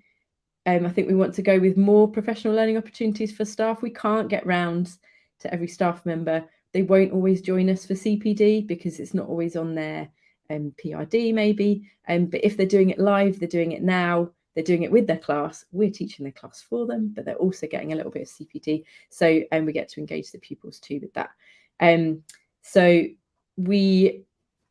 Speaker 10: I think we want to go with more professional learning opportunities for staff. We can't get round to every staff member. They won't always join us for CPD because it's not always on their PRD maybe. But if they're doing it live, they're doing it now, they're doing it with their class. We're teaching their class for them, but they're also getting a little bit of CPD. So we get to engage the pupils too with that. So we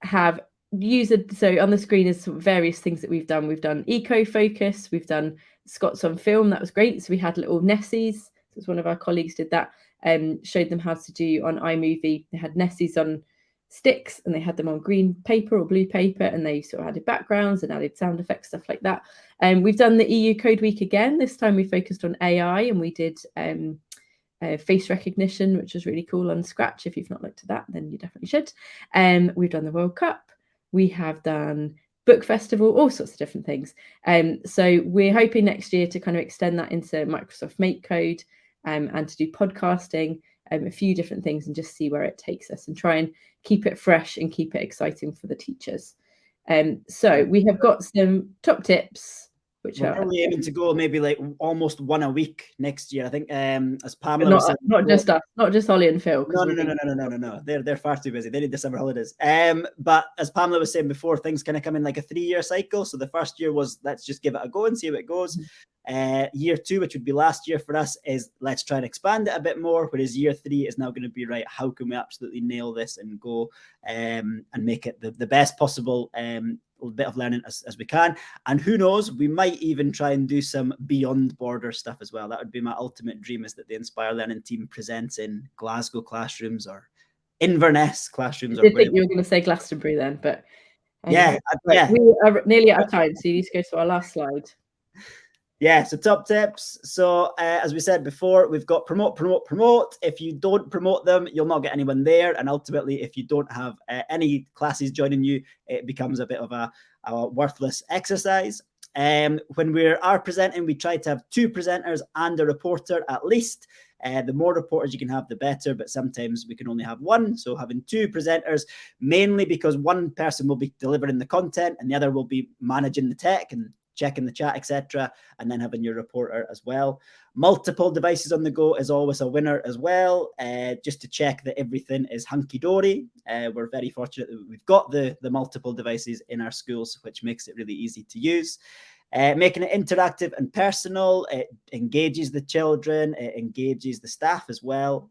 Speaker 10: have used, so on the screen is some various things that we've done. We've done eco focus, we've done Scots on film, that was great. So we had little Nessies, so one of our colleagues did that, showed them how to do on iMovie. They had Nessies on sticks and they had them on green paper or blue paper, and they sort of added backgrounds and added sound effects, stuff like that. We've done the EU Code Week again. This time we focused on AI and we did face recognition, which was really cool on Scratch. If you've not looked at that, then you definitely should. We've done the World Cup. We have done book festival, all sorts of different things. So we're hoping next year to kind of extend that into Microsoft Make Code and to do podcasting, a few different things, and just see where it takes us and try and keep it fresh and keep it exciting for the teachers. So we have got some top tips, which
Speaker 9: we're probably aiming to go maybe like almost one a week next year. I think as Pamela was saying,
Speaker 10: not just us, not just Ollie and Phil.
Speaker 9: No. They're far too busy. They need the summer holidays. But as Pamela was saying before, things kind of come in like a 3-year cycle. So the first year was let's just give it a go and see how it goes. Year 2, which would be last year for us, is let's try and expand it a bit more. Whereas year 3 is now going to be right, how can we absolutely nail this and go and make it the best possible bit of learning as we can. And who knows, we might even try and do some beyond border stuff as well. That would be my ultimate dream, is that the Inspire Learning team presents in Glasgow classrooms or Inverness classrooms.
Speaker 10: I did think you were going to say Glastonbury then, but
Speaker 9: yeah.
Speaker 10: We are nearly out of time, so you need to go to our last slide.
Speaker 9: Yeah, so top tips. So as we said before, we've got promote. If you don't promote them, you'll not get anyone there. And ultimately, if you don't have any classes joining you, it becomes a bit of a worthless exercise. When we are presenting, we try to have 2 presenters and a reporter at least. The more reporters you can have, the better, but sometimes we can only have 1. So having 2 presenters, mainly because one person will be delivering the content and the other will be managing the tech and checking the chat, etc., and then having your reporter as well. Multiple devices on the go is always a winner as well, just to check that everything is hunky-dory. We're very fortunate that we've got the multiple devices in our schools, which makes it really easy to use. Making it interactive and personal, it engages the children, it engages the staff as well.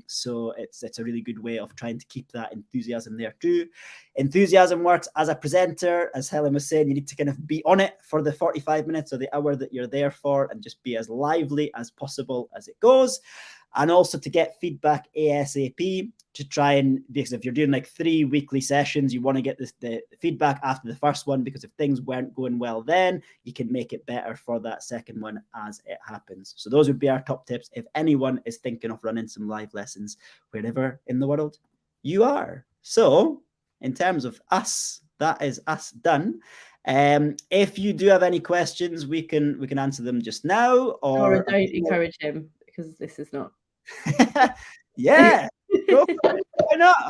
Speaker 9: So it's a really good way of trying to keep that enthusiasm there too. Enthusiasm works as a presenter. As Helen was saying, you need to kind of be on it for the 45 minutes or the hour that you're there for, and just be as lively as possible as it goes. And also to get feedback ASAP, to try and, because if you're doing like 3 weekly sessions, you want to get the feedback after the first one, because if things weren't going well then, you can make it better for that second one as it happens. So those would be our top tips if anyone is thinking of running some live lessons wherever in the world you are. So in terms of us, that is us done. If you do have any questions, we can answer them just now, or
Speaker 10: don't encourage him, because this is not.
Speaker 9: Yeah, go for it.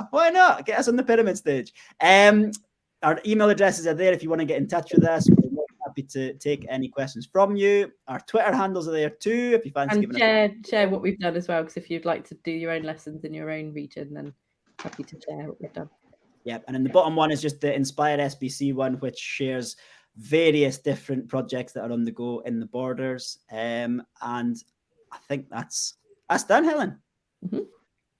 Speaker 9: Why not? Get us on the pyramid stage. Our email addresses are there if you want to get in touch with us. We're more happy to take any questions from you. Our Twitter handles are there too, if you fancy giving
Speaker 10: us. Share what we've done as well, because if you'd like to do your own lessons in your own region, then happy to share what we've done.
Speaker 9: Yep. And then the bottom one is just the Inspire SBC one, which shares various different projects that are on the go in the borders. And I think that's done, Helen.
Speaker 10: Mm-hmm.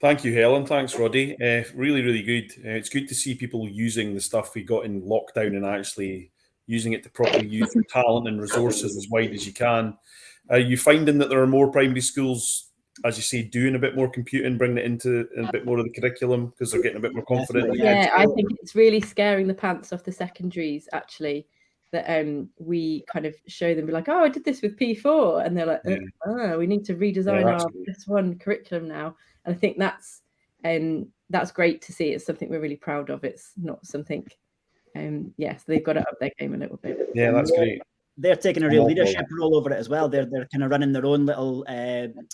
Speaker 1: Thank you, Helen. Thanks, Roddy. Really, really good. It's good to see people using the stuff we got in lockdown and actually using it to properly use your talent and resources as wide as you can. Are you finding that there are more primary schools, as you say, doing a bit more computing, bringing it into a bit more of the curriculum because they're getting a bit more confident?
Speaker 10: Yeah, I think it's really scaring the pants off the secondaries, actually, that we kind of show them, be like, oh, I did this with P4. And they're like, oh, we need to redesign our S1 curriculum now. And I think that's great to see. It's something we're really proud of. It's not something, so they've got to up their game a little bit.
Speaker 1: Yeah, that's great.
Speaker 9: They're taking a real leadership role over it as well. They're kind of running their own little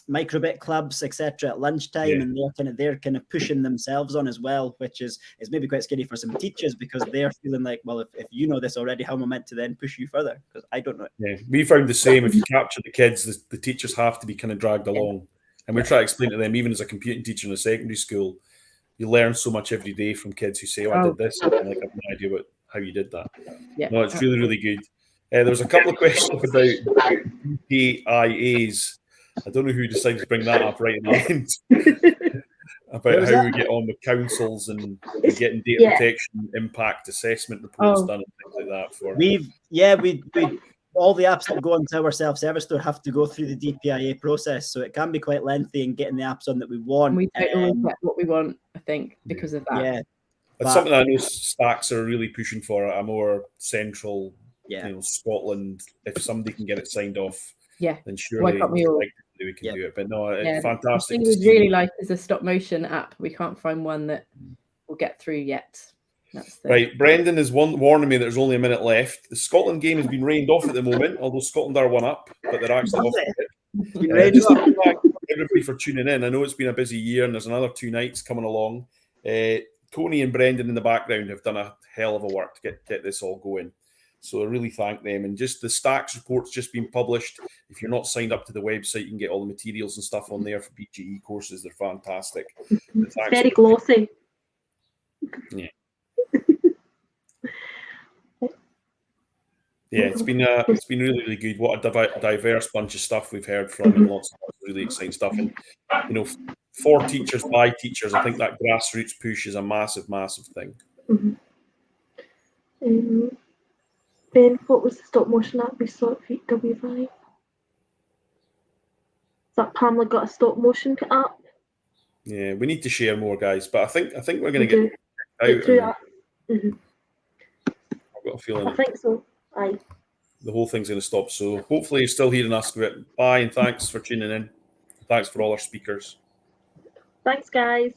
Speaker 9: microbit clubs, etc. at lunchtime, and they're kind of pushing themselves on as well, which is maybe quite scary for some teachers because they're feeling like, well, if you know this already, how am I meant to then push you further? Because I don't know it.
Speaker 1: Yeah, we found the same. If you capture the kids, the teachers have to be kind of dragged along, and we try to explain to them, even as a computing teacher in a secondary school, you learn so much every day from kids who say, "Oh, I did this," and I have no idea how you did that. Yeah. No, it's really, really good. There was a couple of questions about DPIAs. I don't know who decided to bring that up right at the end about how we get on with councils and getting data protection impact assessment reports done and things like that.
Speaker 9: We all the apps that go onto our self-service store have to go through the DPIA process, so it can be quite lengthy in getting the apps on that we want.
Speaker 10: And we don't always get what we want, I think, because of that.
Speaker 9: Yeah,
Speaker 1: it's something I know STACS are really pushing for, a more central. Scotland, if somebody can get it signed off, then surely we can do it. But no, it's fantastic.
Speaker 10: The thing we really like is a stop motion app. We can't find one that will get through yet.
Speaker 1: Right, Brendan is warning me that there's only a minute left. The Scotland game has been rained off at the moment, although Scotland are 1-up, but they're actually off it. Just thank everybody for tuning in. I know it's been a busy year and there's another 2 nights coming along. Tony and Brendan in the background have done a hell of a work to get this all going. So I really thank them. And just the STACS report's just been published. If you're not signed up to the website, you can get all the materials and stuff on there for BGE courses. They're fantastic.
Speaker 3: Very glossy.
Speaker 1: Yeah. Yeah, it's been really, really good. What a diverse bunch of stuff we've heard from, and lots of really exciting stuff. And for teachers by teachers, I think that grassroots push is a massive, massive thing.
Speaker 3: Ben, what was the stop motion app we saw at W5? Is that Pamela got a stop motion app?
Speaker 1: Yeah, we need to share more, guys. But I think we're going to get out. I've got a feeling.
Speaker 3: I think so. Aye.
Speaker 1: The whole thing's going to stop. So hopefully you're still hearing us. Bye, and thanks for tuning in. Thanks for all our speakers.
Speaker 3: Thanks, guys.